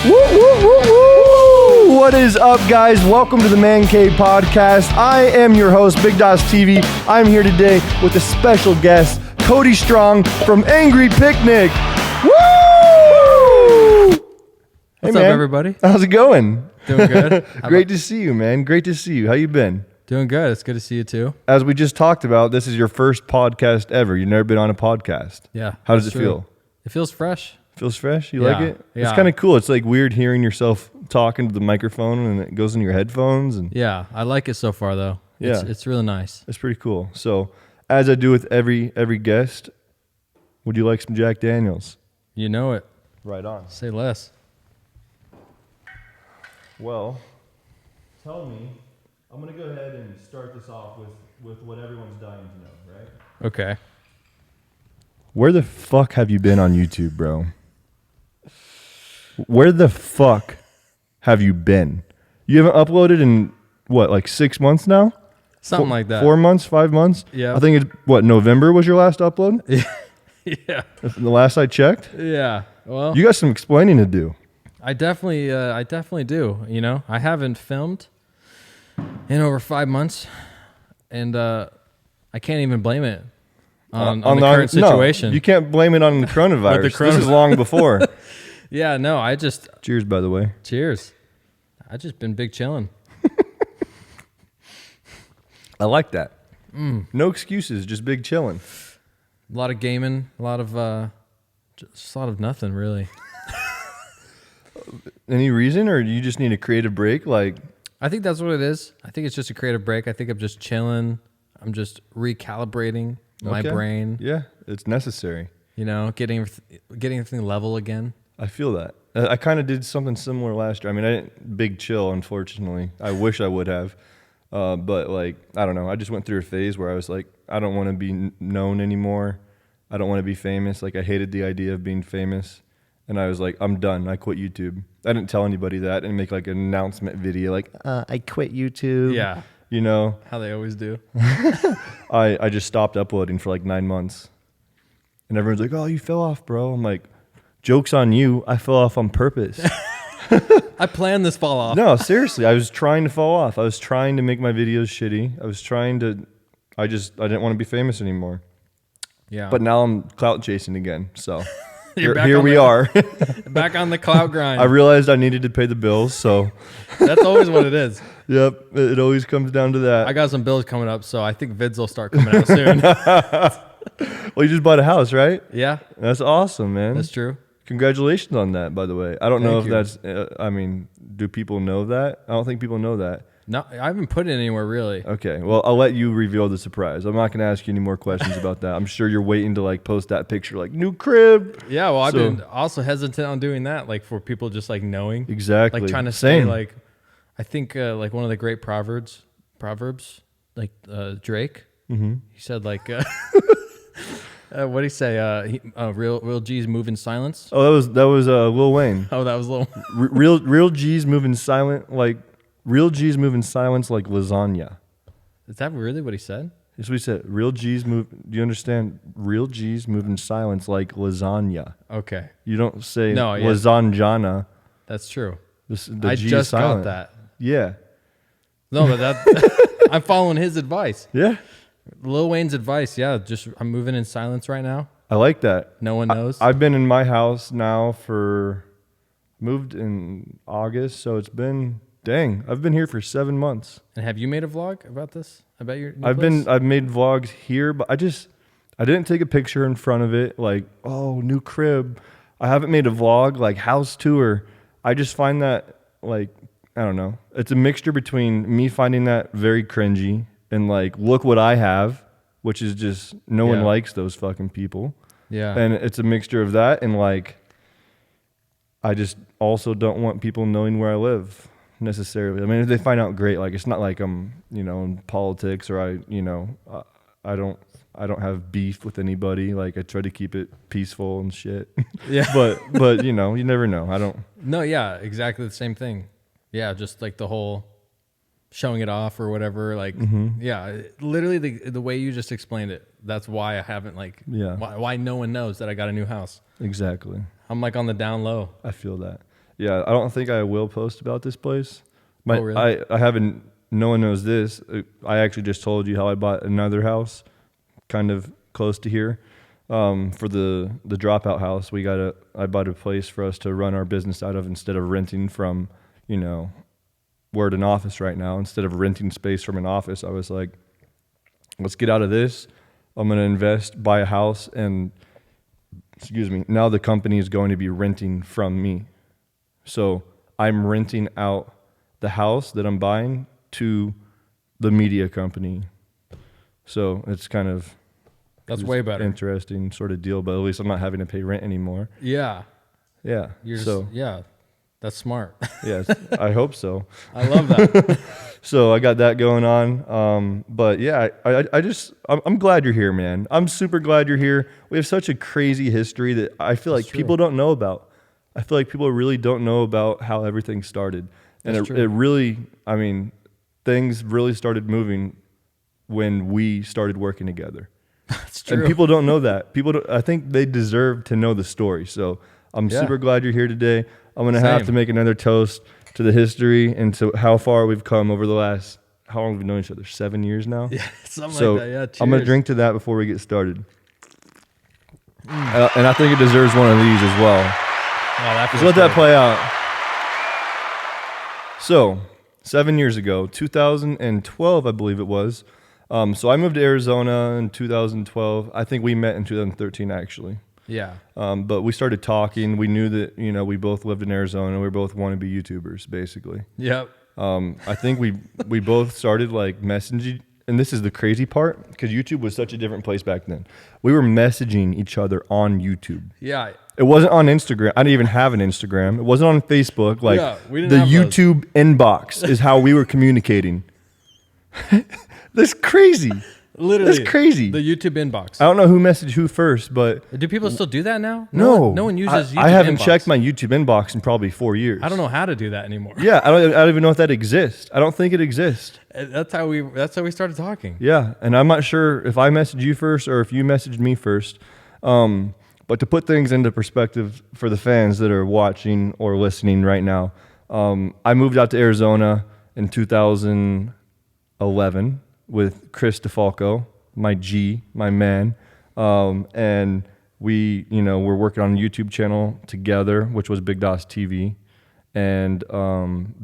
Woo, woo, woo, woo! What is up, guys? Welcome to the Man Cave Podcast. I am your host, Big Dawes TV. I'm here today with a special guest, Cody Strong from AngryPicnic. Woo! What's up, everybody? How's it going? Doing good. Great to see you, man. Great to see you. How you been? Doing good. It's good to see you too. As we just talked about, this is your first podcast ever. You've never been on a podcast. Yeah. How does it feel? It feels fresh. Feels fresh? You like it? Yeah. It's kind of cool. It's like weird hearing yourself talking to the microphone and it goes in your headphones. And Yeah, I like it so far though. Yeah. It's really nice. it's pretty cool. So, as I do with every guest, would you like some Jack Daniels? You know it. Right on. Say less. Well, tell me, I'm going to go ahead and start this off with what everyone's dying to know, right? Okay. Where the fuck have you been on YouTube, bro? Where the fuck have you been? You haven't uploaded in, what, like 6 months now? Something like that. 4 months, 5 months? Yeah. I think it's, November was your last upload? Yeah. The last I checked? Yeah. Well, You got some explaining to do. I definitely do. You know, I haven't filmed in over 5 months, and I can't even blame it on the current situation. No, you can't blame it on the coronavirus. This is long before. Yeah, no, I just... Cheers, by the way. Cheers. I just been big chilling. I like that. No excuses, just big chilling. A lot of gaming, a lot of nothing really. Any reason, or do you just need a creative break? Like, I think that's what it is. I think it's just a creative break. I think I'm just chilling. I'm just recalibrating my brain. Yeah, it's necessary. You know, getting everything level again. I feel that. I kind of did something similar last year. I mean, I didn't big chill, unfortunately. I wish I would have. But like, I don't know. I just went through a phase where I was like, I don't want to be known anymore. I don't want to be famous. Like, I hated the idea of being famous. And I was like, I'm done. I quit YouTube. I didn't tell anybody that and make like an announcement video like, I quit YouTube. Yeah. You know? How they always do. I just stopped uploading for like 9 months. And everyone's like, oh, you fell off, bro. I'm like, joke's on you. I fell off on purpose. I planned this fall off. No, seriously. I was trying to fall off. I was trying to make my videos shitty. I didn't want to be famous anymore. Yeah. But now I'm clout chasing again. So Here we are. Back on the clout grind. I realized I needed to pay the bills. So That's always what it is. yep, it always comes down to that. I got some bills coming up, so I think vids will start coming out soon. Well, you just bought a house, right? Yeah, That's awesome, man. that's true. Congratulations on that, by the way. I don't know if Thank you. that's, do people know that? I don't think people know that. No, I haven't put it anywhere really. Okay, well, I'll let you reveal the surprise. I'm not going to ask you any more questions about that. I'm sure you're waiting to like post that picture, like new crib. Yeah, well, I've been also hesitant on doing that, like for people just like knowing. Exactly. Like trying to say like, I think like one of the great proverbs, like Drake. Mm-hmm. He said like, what did he say? Real G's move in silence. Oh, that was Lil Wayne. Oh, that was a little. real G's moving silent like real G's moving silence like lasagna. Is that really what he said? That's what he said. Real G's move. Do you understand? Real G's move in silence like lasagna. Okay, You don't say No, yeah. lasagna. that's true. The I G just is silent. got that. Yeah. No, but that I'm following his advice. Yeah. Lil Wayne's advice. Yeah, just I'm moving in silence right now. I like that. No one knows. I've been in my house now moved in August, so it's been, I've been here for 7 months. And have you made a vlog about this? About your new place? I've made vlogs here, but I didn't take a picture in front of it like, oh, new crib. I haven't made a vlog like house tour. I just find that like, I don't know. It's a mixture between me finding that very cringy and like, look what I have, which is just no one likes those fucking people. Yeah. And it's a mixture of that and like, I just also don't want people knowing where I live necessarily. I mean, if they find out, great. Like, it's not like I'm, in politics or I don't have beef with anybody. Like, I try to keep it peaceful and shit. Yeah. but you never know. I don't. No, yeah, exactly the same thing. Yeah, just like the whole showing it off or whatever. Like, yeah, literally the way you just explained it. That's why I haven't why no one knows that I got a new house. Exactly. I'm like on the down low. I feel that. Yeah, I don't think I will post about this place. Oh, really? I haven't. No one knows this. I actually just told you how I bought another house, kind of close to here, for the dropout house. I bought a place for us to run our business out of instead of renting from, we're at an office right now. Instead of renting space from an office, I was like, let's get out of this. I'm going to invest, buy a house, and now the company is going to be renting from me. So I'm renting out the house that I'm buying to the media company. So it's kind of That's way better. Interesting sort of deal, but at least I'm not having to pay rent anymore. Yeah. Yeah. Yeah. That's smart. Yeah, I hope so. I love that. So I got that going on. But yeah, I'm glad you're here, man. I'm super glad you're here. We have such a crazy history that I feel like people don't know about. I feel like people really don't know about how everything started. And it really, things really started moving when we started working together. That's true. And people don't know that. I think they deserve to know the story. So I'm super glad you're here today. I'm going to have to make another toast to the history and to how far we've come over the last, how long have we known each other? 7 years now? Yeah, something like that. Yeah, cheers. I'm going to drink to that before we get started. And I think it deserves one of these as well. Oh, Just let that play out. So, 7 years ago, 2012, I believe it was. So I moved to Arizona in 2012. I think we met in 2013, actually. Yeah. But we started talking. We knew that, we both lived in Arizona. We both wanted to be YouTubers, basically. Yep. I think we both started like messaging. And this is the crazy part, because YouTube was such a different place back then. We were messaging each other on YouTube. Yeah. It wasn't on Instagram. I didn't even have an Instagram. It wasn't on Facebook. Like we didn't the have YouTube inbox is how we were communicating. That's crazy. Literally. That's crazy. The YouTube inbox. I don't know who messaged who first, but do people still do that now? No one uses YouTube I haven't inbox. checked my YouTube inbox in probably 4 years. I don't know how to do that anymore. Yeah, I don't even know if that exists. I don't think it exists. That's how we started talking. Yeah, and I'm not sure if I messaged you first or if you messaged me first. But to put things into perspective for the fans that are watching or listening right now, I moved out to Arizona in 2011 with Chris DeFalco, my man. And we, we're working on a YouTube channel together, which was Big Dos TV. And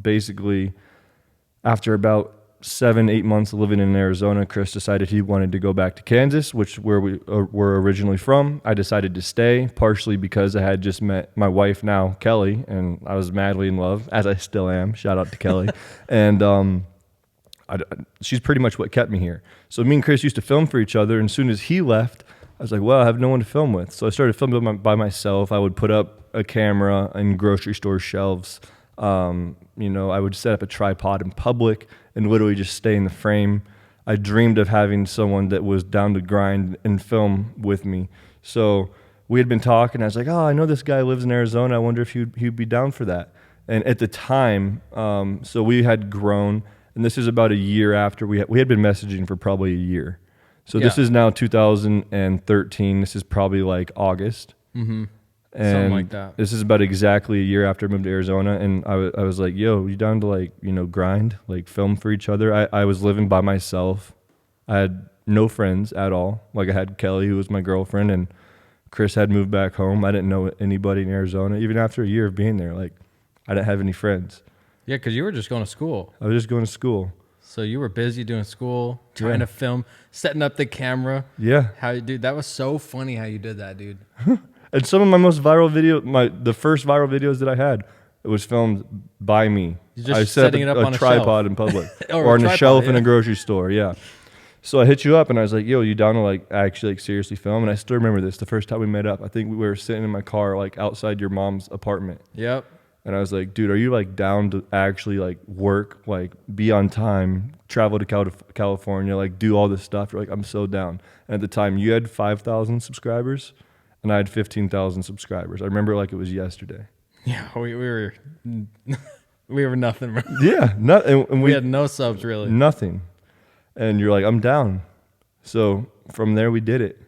basically, after about 7-8 months of living in Arizona, Chris decided he wanted to go back to Kansas, where we were originally from. I decided to stay, partially because I had just met my wife now, Kelly, and I was madly in love, as I still am. Shout out to Kelly. And she's pretty much what kept me here. So me and Chris used to film for each other, and as soon as he left, I was like, well, I have no one to film with. So I started filming by myself. I would put up a camera in grocery store shelves. I would set up a tripod in public and literally just stay in the frame. I dreamed of having someone that was down to grind and film with me. So we had been talking. I was like, oh, I know this guy lives in Arizona. I wonder if he'd be down for that. And at the time, so we had grown, and this is about a year after we had been messaging for probably a year. So this is now 2013. This is probably like August. Mm-hmm. And something like that. This is about exactly a year after I moved to Arizona, and I was like, yo, you down to grind, film for each other? I was living by myself. I had no friends at all. Like, I had Kelly, who was my girlfriend, and Chris had moved back home. I didn't know anybody in Arizona. Even after a year of being there, I didn't have any friends. Yeah, because you were just going to school. I was just going to school. So you were busy doing school, trying to film, setting up the camera. Yeah. Dude, that was so funny how you did that, dude. And some of my most viral the first viral videos that I had, it was filmed by me. You're just I set setting it up on a tripod shelf. in public or on a shelf in yeah. a grocery store. Yeah. So I hit you up and I was like, yo, you down to actually seriously film? And I still remember this, the first time we met up. I think we were sitting in my car outside your mom's apartment. Yep. And I was like, dude, are you down to actually work, be on time, travel to California, do all this stuff? You're like, I'm so down. And at the time, you had 5,000 subscribers, and I had 15,000 subscribers. I remember it was yesterday. Yeah, we were nothing. Yeah, and we had no subs really. Nothing. And you're like, I'm down. So from there, we did it.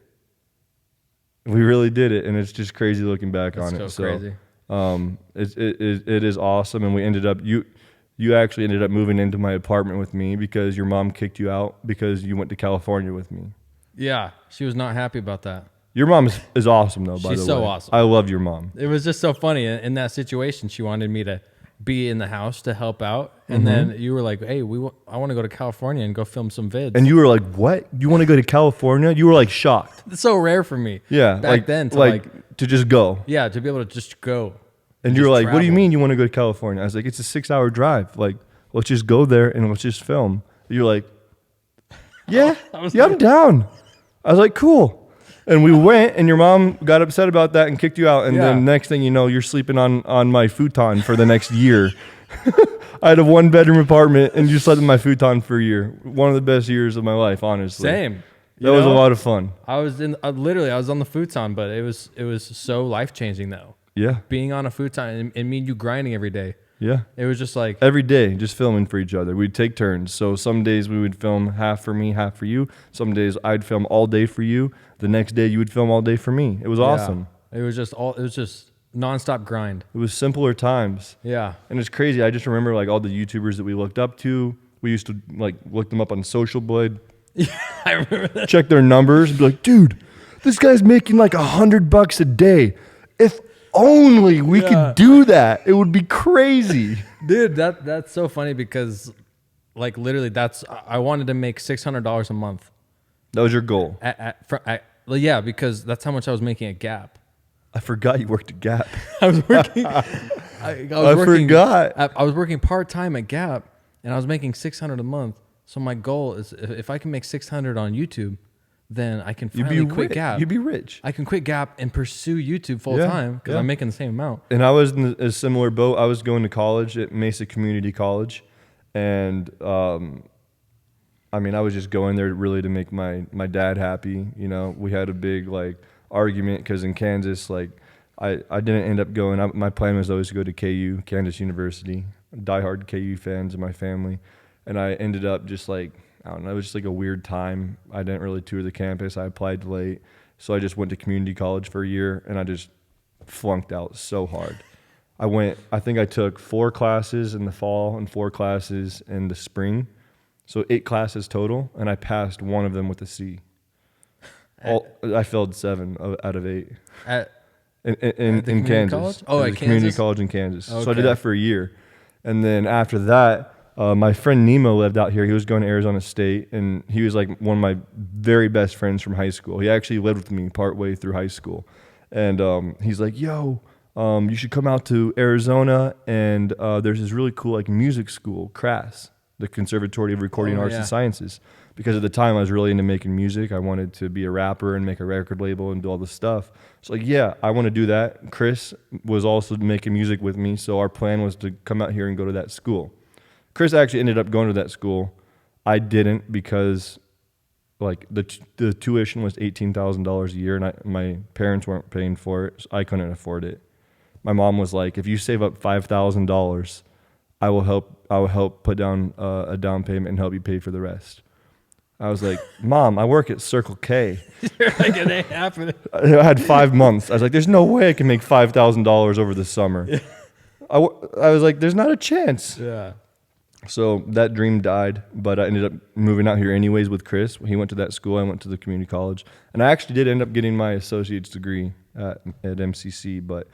We really did it, and it's just crazy looking back on it. So crazy. It is awesome, and we ended up you actually ended up moving into my apartment with me because your mom kicked you out because you went to California with me. Yeah, she was not happy about that. Your mom is awesome though. By the way, She's so awesome. I love your mom. It was just so funny in that situation. She wanted me to be in the house to help out, and then you were like, "Hey, I want to go to California and go film some vids." And you were like, "What? You want to go to California?" You were like shocked. It's so rare for me. Yeah, back then to to just go. Yeah, to be able to just go. And you're like, travel. "What do you mean you want to go to California?" I was like, "It's a 6-hour drive. Like, let's just go there and let's just film." You're like, "Yeah, I'm down." I was like, "Cool." And we went, and your mom got upset about that and kicked you out. And then next thing you know, you're sleeping on my futon for the next year. I had a 1-bedroom apartment, and you slept in my futon for a year. One of the best years of my life, honestly. Same. That was a lot of fun. I was literally I was on the futon, but it was so life changing though. Yeah. Being on a futon and me and you grinding every day. Yeah. It was just like every day, just filming for each other. We'd take turns. So some days we would film half for me, half for you. Some days I'd film all day for you. The next day you would film all day for me. It was awesome. It was just nonstop grind. It was simpler times. Yeah. And it's crazy. I just remember like all the YouTubers that we looked up to. We used to like look them up on Social Blade. Yeah, I remember that. Check their numbers and be like, dude, this guy's making like $100 a day. If only we could do that, it would be crazy. Dude, that's so funny because like literally I wanted to make $600 a month. That was your goal. Yeah, because that's how much I was making at Gap. I forgot you worked at Gap. I was working. I forgot. I was working part-time at Gap, and I was making $600 a month. So my goal is if I can make $600 on YouTube, then I can finally quit Gap. You'd be rich. I can quit Gap and pursue YouTube full time because I'm making the same amount. And I was in a similar boat. I was going to college at Mesa Community College, and I mean, I was just going there really to make my dad happy. You know, we had a big like argument because in Kansas, like I didn't end up going. My plan was always to go to KU, Kansas University. Diehard KU fans in my family, and I ended up just like, I don't know, it was just like a weird time. I didn't really tour the campus. I applied late. So I just went to community college for a year, and I just flunked out so hard. I think I took 4 classes in the fall and 4 classes in the spring. So 8 classes total, and I passed 1 of them with a C. I failed 7 out of 8. In Kansas. College? Oh, at community Kansas? college in Kansas. Okay. So I did that for a year. And then after that, my friend Nemo lived out here. He was going to Arizona State, and he was like one of my very best friends from high school. He actually lived with me partway through high school. And he's like, yo, you should come out to Arizona, and there's this really cool like music school, CRAS, the Conservatory of Recording Arts and Sciences. Because at the time I was really into making music. I wanted to be a rapper and make a record label and do all this stuff. So like, yeah, I want to do that. Chris was also making music with me, so our plan was to come out here and go to that school. Chris actually ended up going to that school. I didn't because like the tuition was $18,000 a year, and my parents weren't paying for it, so I couldn't afford it. My mom was like, if you save up $5,000, I will help put down a down payment and help you pay for the rest. I was like, Mom, I work at Circle K. You're like, it ain't happening. I had 5 months. I was like, there's no way I can make $5,000 over the summer. Yeah. I was like, there's not a chance. Yeah. So that dream died, but I ended up moving out here anyways with Chris. He went to that school. I went to the community college. And I actually did end up getting my associate's degree at MCC, but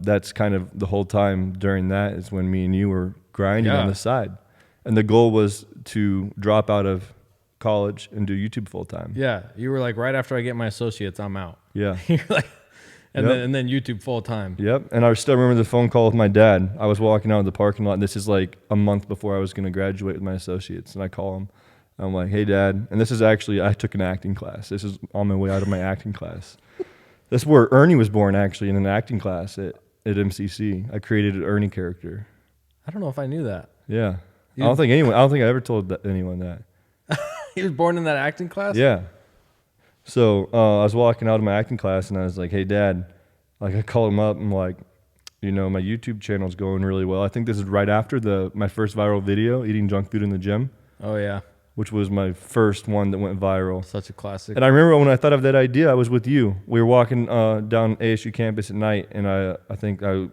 that's kind of the whole time during that is when me and you were grinding on the side. And the goal was to drop out of college and do YouTube full time. Yeah, you were like, right after I get my associates, I'm out. Yeah. You're like, and then YouTube full time. Yep. And I still remember the phone call with my dad. I was walking out of the parking lot, and this is like a month before I was going to graduate with my associates. And I call him. I'm like, hey, Dad. And this is actually, I took an acting class. This is on my way out of my acting class. That's where Ernie was born, actually, in an acting class at MCC. I created an Ernie character. I don't know if I knew that. Yeah. I don't think I ever told anyone that. He was born in that acting class? Yeah. So I was walking out of my acting class, and I was like, hey, Dad. Like, I called him up. I'm like, you know, my YouTube channel is going really well. I think this is right after my first viral video, eating junk food in the gym. Oh, yeah. which was my first one that went viral. Such a classic. And I remember when I thought of that idea, I was with you. We were walking down ASU campus at night, and I think I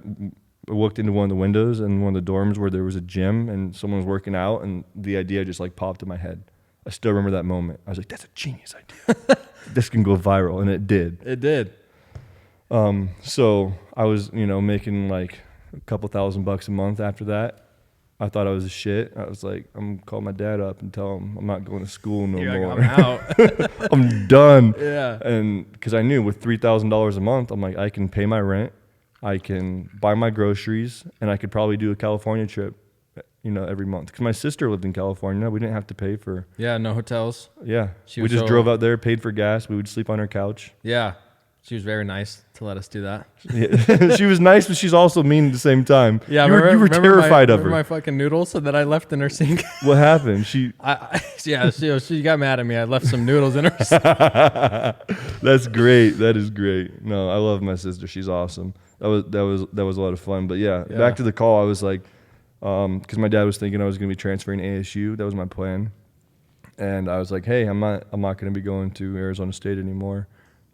looked into one of the windows in one of the dorms where there was a gym and someone was working out, and the idea just like popped in my head. I still remember that moment. I was like, that's a genius idea. This can go viral, and it did. It did. So I was, making like a couple $1,000 a month after that. I thought I was a shit. I was like, I'm gonna call my dad up and tell him I'm not going to school no more. Like, I'm out. I'm done. Yeah. And because I knew with $3,000 a month, I'm like, I can pay my rent, I can buy my groceries, and I could probably do a California trip, every month. Because my sister lived in California. We didn't have to pay for. Yeah, no hotels. Yeah. We just drove out there, paid for gas. We would sleep on her couch. Yeah. She was very nice to let us do that. Yeah. She was nice, but she's also mean at the same time. Yeah, you were terrified of her. Remember my fucking noodles that I left in her sink? What happened? She got mad at me. I left some noodles in her sink. That's great. That is great. No, I love my sister. She's awesome. That was a lot of fun. But yeah, back to the call. I was like, because my dad was thinking I was going to be transferring to ASU. That was my plan. And I was like, hey, I'm not going to be going to Arizona State anymore.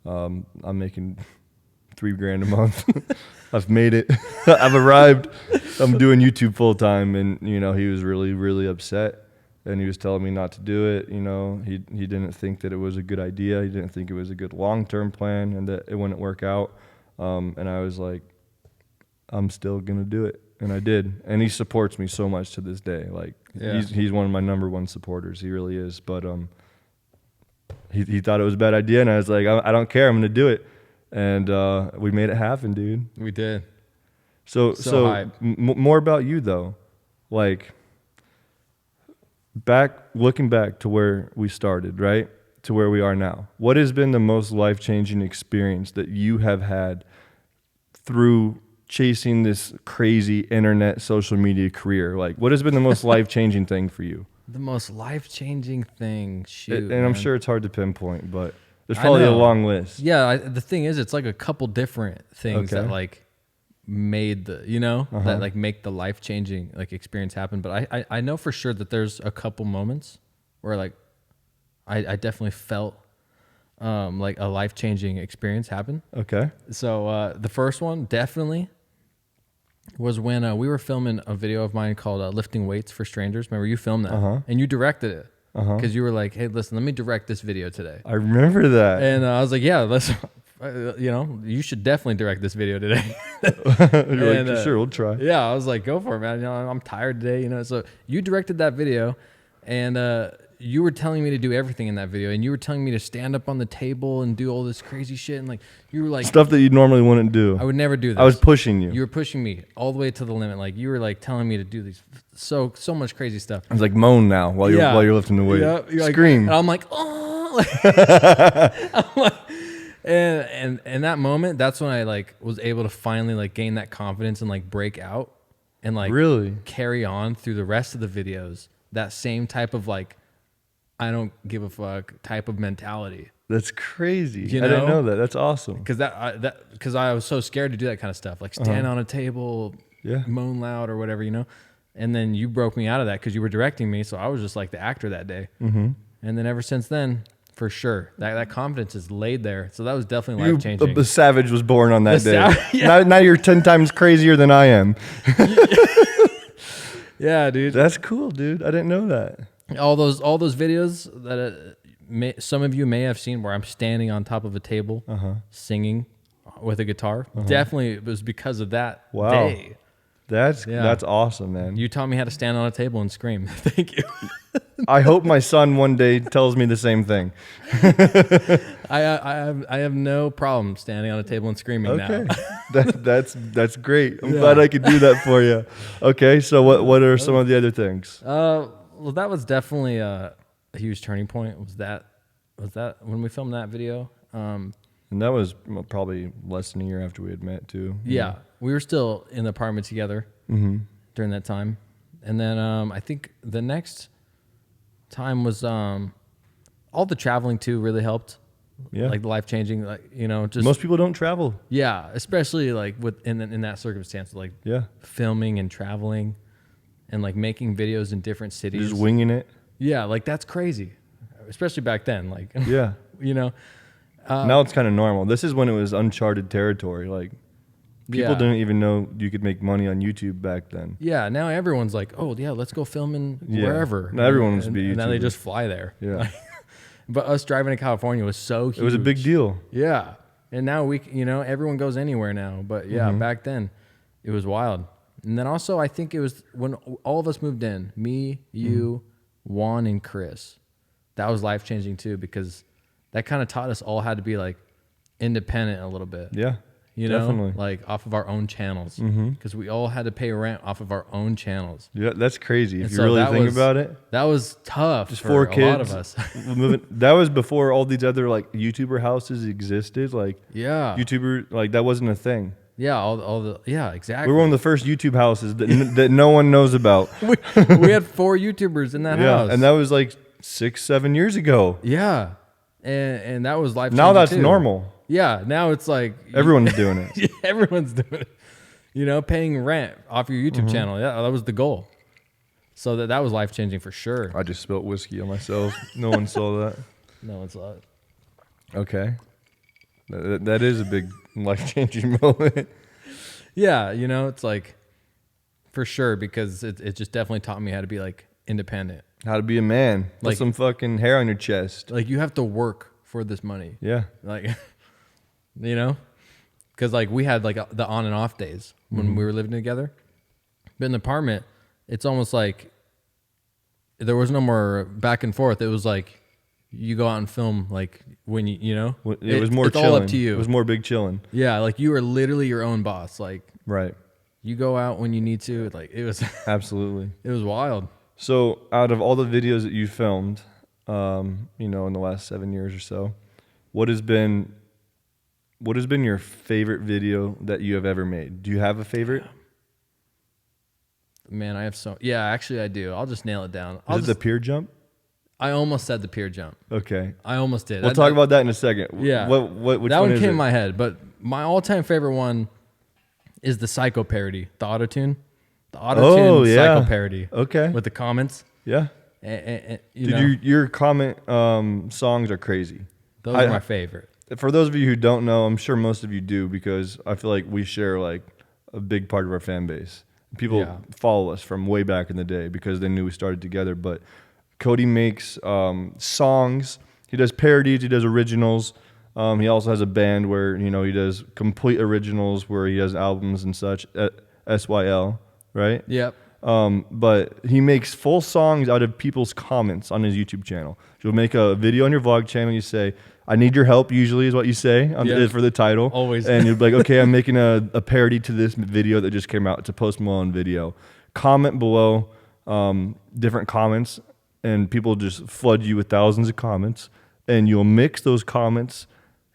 I'm making $3,000 a month. I've made it. I've arrived. I'm doing YouTube full time. And, he was really, really upset. And he was telling me not to do it. He didn't think that it was a good idea. He didn't think it was a good long-term plan and that it wouldn't work out. And I was like, I'm still going to do it. And I did. And he supports me so much to this day. Like, he's one of my number one supporters. He really is. But, he thought it was a bad idea, and I was like, I don't care, I'm gonna do it, and we made it happen, dude. We did. So more about you though, like looking back to where we started, right, to where we are now. What has been the most life-changing experience that you have had through chasing this crazy internet social media career? Like, what has been the most life-changing thing for you? The most life-changing thing, shoot. And I'm sure it's hard to pinpoint, but there's probably a long list. Yeah, the thing is, it's like a couple different things that like made the, that like make the life-changing like experience happen. But I know for sure that there's a couple moments where like I definitely felt like a life-changing experience happen. Okay. So the first one definitely was when we were filming a video of mine called Lifting Weights for Strangers. Remember, you filmed that, and you directed it because you were like, hey, listen, let me direct this video today. I remember that. And I was like, yeah, let's, you should definitely direct this video today. You're like, sure, we'll try. Yeah, I was like, go for it, man. I'm tired today, So you directed that video, and you were telling me to do everything in that video, and you were telling me to stand up on the table and do all this crazy shit, and like you were like stuff that you normally wouldn't do. I would never do this. I was pushing you. You were pushing me all the way to the limit. Like you were like telling me to do these so much crazy stuff. I was like, moan now while you're lifting the weight. Yeah, scream. And I'm like, oh. And in that moment, that's when I like was able to finally like gain that confidence and like break out and like really carry on through the rest of the videos. That same type of like, I don't give a fuck type of mentality. That's crazy. I didn't know that. That's awesome. Because I was so scared to do that kind of stuff, like stand on a table, moan loud or whatever, And then you broke me out of that because you were directing me, so I was just like the actor that day. Mm-hmm. And then ever since then, for sure, that confidence is laid there. So that was definitely life changing. The savage was born on that day. Now you're 10 times crazier than I am. Yeah, dude. That's cool, dude. I didn't know that. All those videos that some of you may have seen where I'm standing on top of a table singing with a guitar. Definitely it was because of that day. That's awesome, man. You taught me how to stand on a table and scream. Thank you. I hope my son one day tells me the same thing. I have no problem standing on a table and screaming now. That's great. I'm glad I could do that for you. Okay, so what are some of the other things? Well, that was definitely a huge turning point. Was that when we filmed that video? And that was probably less than a year after we had met too. Yeah, we were still in the apartment together during that time, and then I think the next time was all the traveling too really helped. Yeah, like the life changing, like just most people don't travel. Yeah, especially like in that circumstance, like filming and traveling, and like making videos in different cities. Just winging it. Yeah, like that's crazy, especially back then. Like, Yeah. you know, Now it's kind of normal. This is when it was uncharted territory. Like people yeah. didn't even know you could make money on YouTube back then. Yeah, now everyone's like, oh yeah, let's go film in Yeah. wherever. Now everyone wants to be a and now they YouTuber. just fly there. Yeah. But us driving to California was so huge. It was a big deal. Yeah, and now everyone goes anywhere now. But yeah, back then, it was wild. And then also, I think it was when all of us moved in, me, you, Juan, and Chris. That was life changing too, because that kind of taught us all how to be like independent a little bit. Yeah. You know, definitely. like off of our own channels, because we all had to pay rent off of our own channels. Yeah, that's crazy. If And you so really that think was- about it. That was tough Just for 4 a kids. lot of us. That was before all these other like YouTuber houses existed. Like Yeah, YouTuber, like that wasn't a thing. yeah, all the exactly. We were one of the first YouTube houses that no one knows about. we had 4 YouTubers in that Yeah, house. and that was like 6-7 years ago. Yeah, and that was life. Now that's too. normal. Yeah, now it's like Everyone's doing it. everyone's doing it. You know, paying rent off your YouTube channel. Yeah, that was the goal. So that was life changing for sure. I just spilt whiskey on myself. No one saw that. No one saw it. Okay, that is a big life changing moment. Yeah, it's like for sure, because it just definitely taught me how to be like independent. How to be a man? Put Like- some fucking hair on your chest. Like you have to work for this money. Yeah. Like, because like we had like the on and off days when we were living together. But in the apartment, it's almost like there was no more back and forth. It was like you go out and film like when It was more it's chilling. all up to you. It was more big chilling. Yeah, like you are literally your own boss. Like Right. you go out when you need to. Like it was Absolutely. it was wild. So, out of all the videos that you filmed, in the last 7 years or so, what has been your favorite video that you have ever made? Do you have a favorite? Man, I have actually I do. I'll just nail it down. Is it the pier jump? I almost said the pier jump. Okay. I almost did. We'll talk about that in a second. Yeah. Which that one is came it? in my head, but my all-time favorite one is the Psycho parody, the autotune. The autotune Psycho parody. Okay. With the comments. Yeah. And, Your comment songs are crazy. those are my favorite. For those of you who don't know, I'm sure most of you do, because I feel like we share like a big part of our fan base. People follow us from way back in the day because they knew we started together. But Cody makes songs. He does parodies. He does originals. He also has a band where he does complete originals, where he has albums and such. SYL, right? Yep. But he makes full songs out of people's comments on his YouTube channel. You'll make a video on your vlog channel. You say, "I need your help," usually is what you say for the title. Always. And you'll be like, "Okay, I'm making a parody to this video that just came out. It's a Post Malone video." Comment below different comments, and people just flood you with thousands of comments, and you'll mix those comments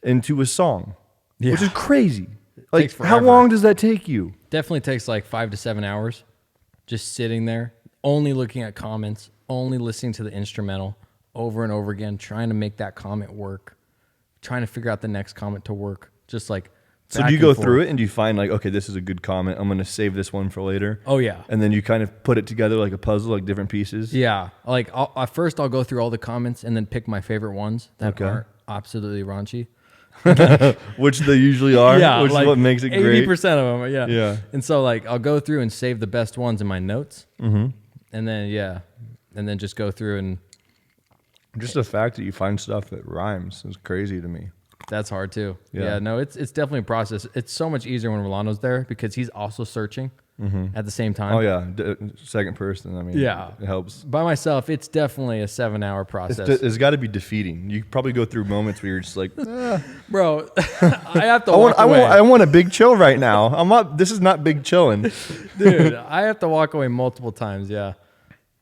into a song, which is crazy. Like, Takes how forever. long does that take you? Definitely takes like 5 to 7 hours just sitting there, only looking at comments, only listening to the instrumental over and over again, trying to make that comment work, trying to figure out the next comment to work. Just like, So do you go through it and do you find like, okay, this is a good comment, I'm going to save this one for later? Oh, yeah. And then you kind of put it together like a puzzle, like different pieces? Yeah. Like, at first I'll go through all the comments and then pick my favorite ones that aren't absolutely raunchy. Which they usually are, which like is what makes it great. 80% of them, yeah. Yeah. And so, like, I'll go through and save the best ones in my notes. Mm-hmm. And then, just go through and... Just the fact that you find stuff that rhymes is crazy to me. That's hard too. Yeah. Yeah, no, it's definitely a process. It's so much easier when Rolano's there because he's also searching at the same time. Oh, yeah. Second person, I mean, Yeah. it helps. By myself, it's definitely a 7-hour process. It's got to be defeating. You probably go through moments where you're just like, Bro, I have to walk away. I want a big chill right now. This is not big chilling. Dude, I have to walk away multiple times, yeah.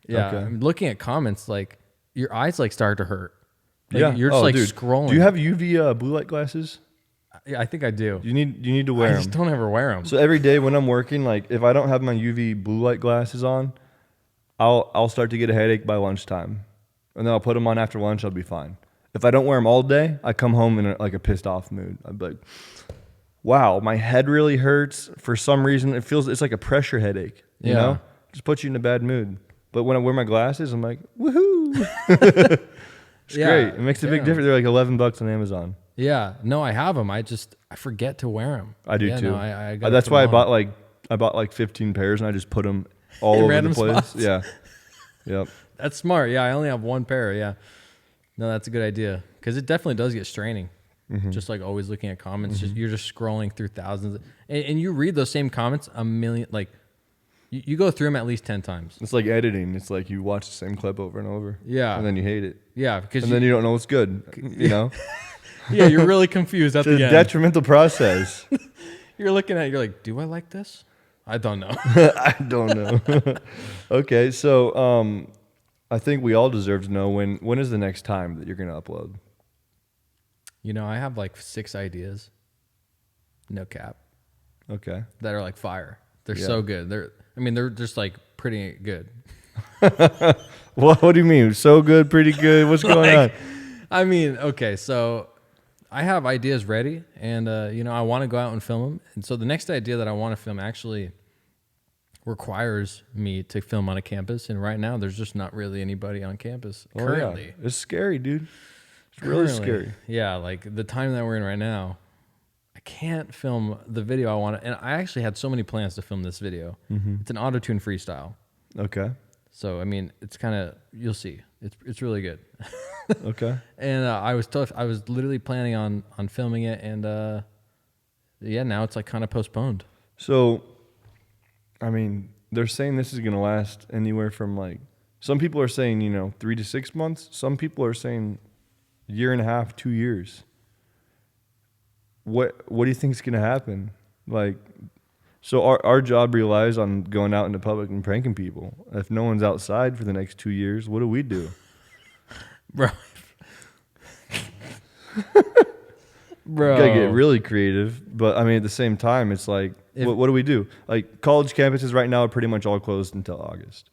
Yeah, Okay. I'm looking at comments, like, your eyes, like, start to hurt. Like, Yeah. You're just, like, dude. scrolling. Do you have UV blue light glasses? Yeah, I think I do. You need to wear I them. just don't ever wear them. So every day when I'm working, like if I don't have my UV blue light glasses on, I'll start to get a headache by lunchtime, and then I'll put them on after lunch. I'll be fine. If I don't wear them all day, I come home in a pissed off mood. I'm like, wow, my head really hurts for some reason. It's like a pressure headache. You know, just puts you in a bad mood. But when I wear my glasses, I'm like, woohoo! It's great. It makes a big difference. They're like $11 on Amazon. Yeah. No, I have them. I forget to wear them. I do too. No, I gotta that's put why 'em on. I bought like 15 pairs and I just put them all In over the random place. spots. Yeah. Yep. That's smart. Yeah, I only have one pair. Yeah. No, that's a good idea because it definitely does get straining. Just like always looking at comments, you're just scrolling through thousands, and you read those same comments a million. Like you go through them at least 10 times. It's like editing. It's like you watch the same clip over and over. Yeah, and then you hate it. Yeah, because then you don't know what's good. You know. Yeah, you're really confused at the end. It's a detrimental process. You're looking at it, you're like, do I like this? I don't know. I don't know. Okay, so I think we all deserve to know when is the next time that you're going to upload? You know, I have like 6 ideas. No cap. Okay. That are like fire. They're so good. They're just like pretty good. What do you mean? So good, pretty good? What's going on? I mean, okay, so I have ideas ready, and you know, I want to go out and film them. And so the next idea that I want to film actually requires me to film on a campus, and right now there's just not really anybody on campus currently. Yeah. It's scary, dude. It's really scary. Yeah, like the time that we're in right now, I can't film the video I want to, and I actually had so many plans to film this video. It's an auto-tune freestyle. Okay. So I mean, it's kind of, you'll see. It's really good. Okay. And I was literally planning on filming it, and yeah, now it's like kind of postponed. So, I mean, they're saying this is going to last anywhere from like, some people are saying, you know, 3 to 6 months. Some people are saying a year and a half, 2 years. What do you think is going to happen? Like, so our job relies on going out into public and pranking people. If no one's outside for the next 2 years, what do we do? Bro. Bro. You gotta get really creative. But I mean, at the same time, it's like, what do we do? Like, college campuses right now are pretty much all closed until August.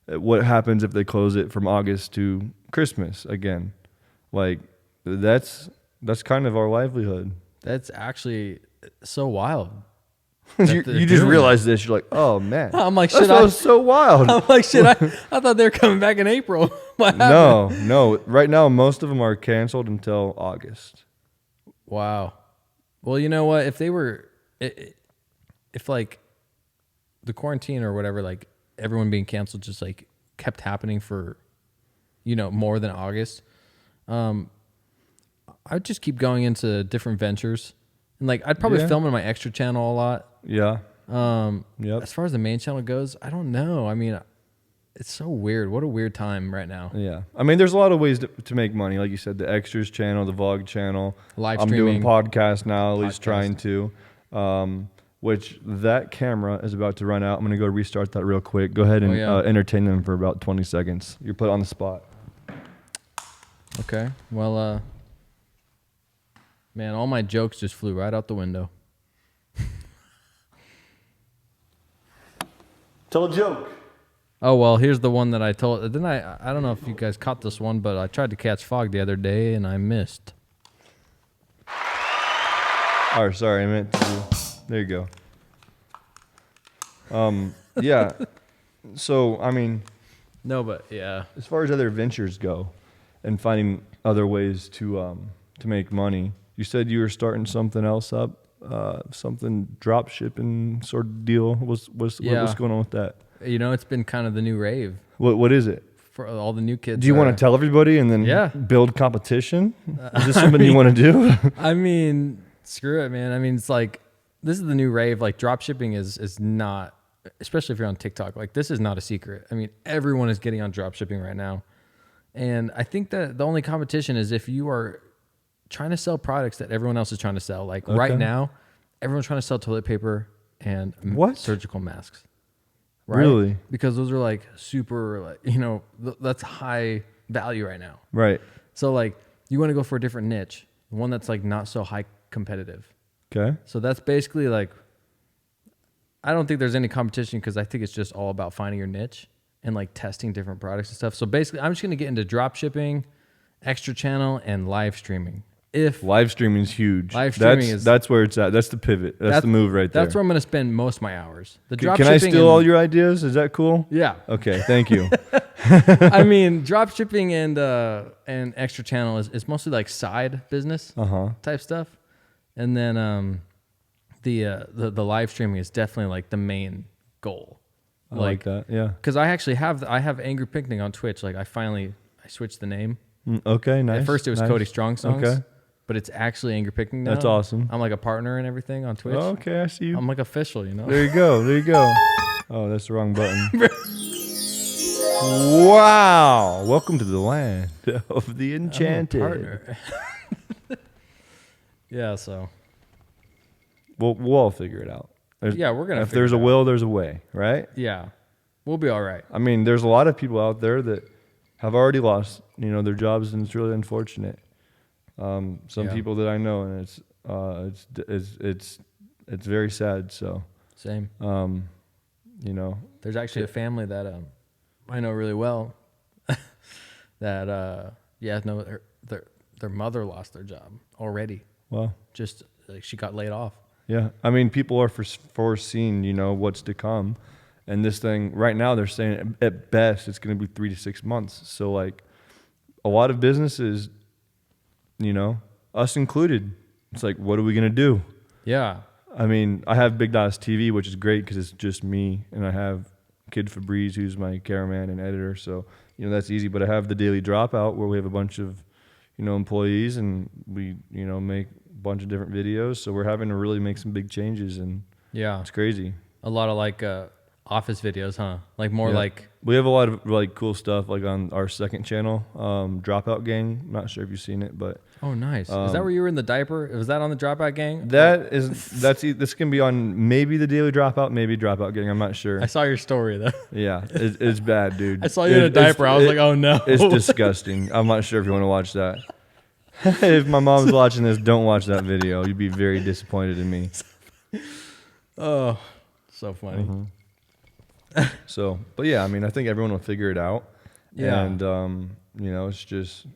What happens if they close it from August to Christmas again? Like, that's kind of our livelihood. That's actually so wild. You just realize this. You're like, oh man. I'm like, shit. That was so wild. I'm like, shit. I thought they were coming back in April. What happened? No. Right now, most of them are canceled until August. Wow. Well, you know what? If they were, if like the quarantine or whatever, like everyone being canceled, just like kept happening for, you know, more than August, I'd just keep going into different ventures. And like, I'd probably film on my extra channel a lot. Yeah. Yep. As far as the main channel goes, I don't know. I mean, it's so weird. What a weird time right now. Yeah. I mean, there's a lot of ways to make money. Like you said, the extras channel, the vlog channel. Live I'm streaming. doing podcasts now, at least trying to. Which that camera is about to run out. I'm going to go restart that real quick. Go ahead and entertain them for about 20 seconds. You're put on the spot. Okay. Well, man, all my jokes just flew right out the window. Tell a joke. Oh, well, here's the one that I told. Didn't I don't know if you guys caught this one, but I tried to catch fog the other day and I missed. Oh, sorry, I meant to. There you go. Yeah. So, I mean. No, but yeah. As far as other ventures go and finding other ways to make money, you said you were starting something else up, something drop shipping sort of deal. What's going on with that? You know, it's been kind of the new rave. What is it? For all the new kids. Do you want to tell everybody and then build competition? Is this something you want to do? I mean, screw it, man. I mean, it's like, this is the new rave. Like, drop shipping is not, especially if you're on TikTok, like, this is not a secret. I mean, everyone is getting on drop shipping right now. And I think that the only competition is if you are trying to sell products that everyone else is trying to sell. Like right now, everyone's trying to sell toilet paper and surgical masks. Right? Really? Because those are like super, like, you know, that's high value right now. Right. So like, you want to go for a different niche, one that's like not so high competitive. Okay. So that's basically like, I don't think there's any competition because I think it's just all about finding your niche and like testing different products and stuff. So basically, I'm just going to get into drop shipping, extra channel, and live streaming. If live streaming is huge. Live streaming that's where it's at. That's the pivot. That's the move right there. That's where I'm going to spend most of my hours. The Can I steal all your ideas? Is that cool? Yeah. Okay. Thank you. I mean, drop shipping and extra channel is mostly like side business type stuff, and then the live streaming is definitely like the main goal. I like that, yeah. Because I actually have AngryPicnic on Twitch. Like I switched the name. Okay, nice. At first it was nice. Cody Strong Songs. Okay. But it's actually AngryPicnic now. That's awesome. I'm like a partner and everything on Twitch. Oh, okay, I see you. I'm like official, you know. There you go. There you go. Oh, that's the wrong button. Wow. Welcome to the land of the enchanted. I'm a partner. Yeah, so. We'll all figure it out. Yeah, we're gonna. If there's a will, there's a way, right? Yeah, we'll be all right. I mean, there's a lot of people out there that have already lost, their jobs, and it's really unfortunate. Some people that I know, and it's very sad. So same. There's actually a family that I know really well that their mother lost their job already. Well, just like she got laid off. Yeah, I mean, people are foreseeing, what's to come, and this thing right now they're saying at best it's going to be 3 to 6 months. So like, a lot of businesses, us included, it's like, what are we going to do? Yeah. I mean, I have Big Dawes TV, which is great because it's just me, and I have Kid Febreze, who's my cameraman and editor. So that's easy. But I have the Daily Dropout, where we have a bunch of employees, and we make bunch of different videos, so we're having to really make some big changes, and yeah, it's crazy. A lot of like office videos, huh? Like more like we have a lot of like cool stuff like on our second channel, Dropout Gang. I'm not sure if you've seen it, but oh, nice. Is that where you were in the diaper? Was that on the Dropout Gang? This can be on maybe the Daily Dropout, maybe Dropout Gang. I'm not sure. I saw your story though. Yeah, it's bad, dude. I saw you in a diaper. I was like, oh no, it's disgusting. I'm not sure if you want to watch that. If my mom's watching this, don't watch that video. You'd be very disappointed in me. Oh, so funny. Mm-hmm. But yeah, I mean, I think everyone will figure it out. Yeah. And,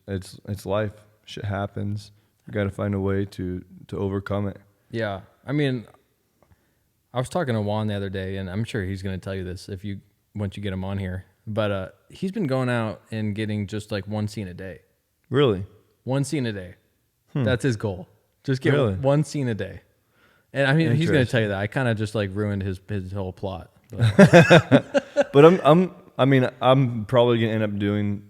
it's life. Shit happens. You got to find a way to overcome it. Yeah. I mean, I was talking to Juan the other day, and I'm sure he's going to tell you this once you get him on here. But he's been going out and getting just like one scene a day. Really? One scene a day. That's his goal. Just get one scene a day. And I mean, he's going to tell you that. I kind of just like ruined his whole plot. But I'm probably going to end up doing,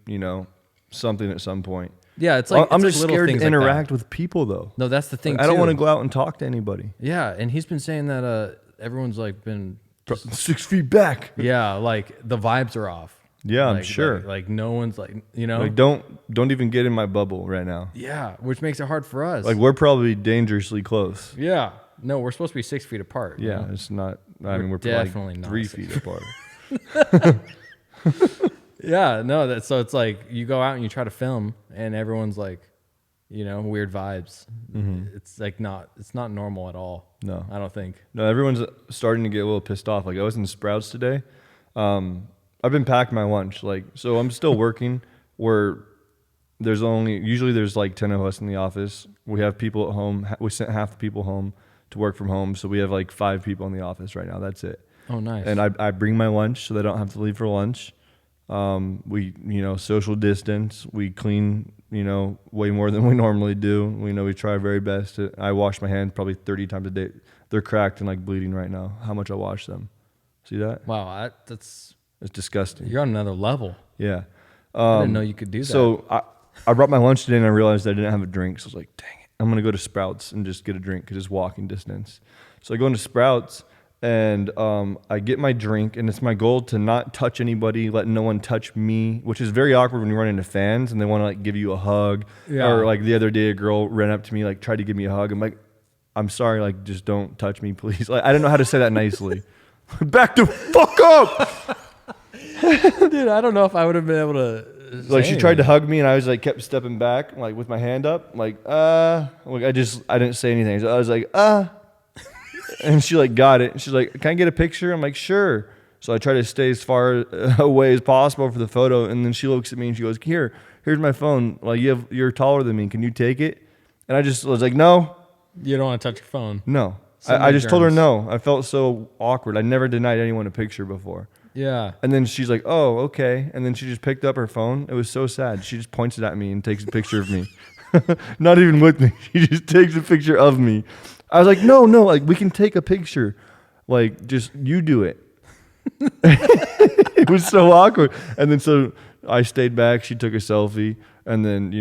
something at some point. Yeah, it's like I'm just like scared to interact with people though. No, that's the thing. I don't want to go out and talk to anybody. Yeah, and he's been saying that everyone's like been 6 feet back. Yeah, like the vibes are off. Yeah, like, I'm sure. Like no one's like, like don't even get in my bubble right now. Yeah, which makes it hard for us. Like we're probably dangerously close. Yeah. No, we're supposed to be 6 feet apart. Yeah, it's not. I mean, we're definitely probably not 3 feet apart. Yeah, no. So it's like you go out and you try to film, and everyone's like, weird vibes. Mm-hmm. It's like it's not normal at all. No, I don't think. No, everyone's starting to get a little pissed off. Like I was in Sprouts today. I've been packing my lunch, so I'm still working where usually there's like 10 of us in the office. We have people at home. We sent half the people home to work from home. So we have like 5 people in the office right now. That's it. Oh, nice. And I bring my lunch so they don't have to leave for lunch. We, social distance. We clean, way more than we normally do. We try our very best. I wash my hands probably 30 times a day. They're cracked and like bleeding right now. How much I wash them. See that? Wow. It's disgusting. You're on another level. Yeah. I didn't know you could do that. So I brought my lunch today and I realized I didn't have a drink. So I was like, dang it. I'm going to go to Sprouts and just get a drink because it's walking distance. So I go into Sprouts and I get my drink, and it's my goal to not touch anybody, let no one touch me, which is very awkward when you run into fans and they want to like give you a hug. Yeah. Or like the other day, a girl ran up to me, like tried to give me a hug. I'm like, I'm sorry, like just don't touch me, please. Like I don't know how to say that nicely. Back the fuck up. Dude, I don't know if I would have been able to. Like she tried to hug me, and I was like kept stepping back, like with my hand up, like I didn't say anything. So I was like and she like got it. She's like, "Can I get a picture?" I'm like, "Sure." So I try to stay as far away as possible for the photo, and then she looks at me and she goes, "Here's my phone. Like you're taller than me. Can you take it?" And I just was like, "No." You don't want to touch your phone. No. I just told her germs. no. I felt so awkward. I never denied anyone a picture before. Yeah. And then she's like, oh, okay. And then she just picked up her phone. It was so sad. She just points it at me and takes a picture of me. Not even with me. She just takes a picture of me. I was like, no, like we can take a picture. Like, just you do it. It was so awkward. And then so I stayed back. She took a selfie. And then,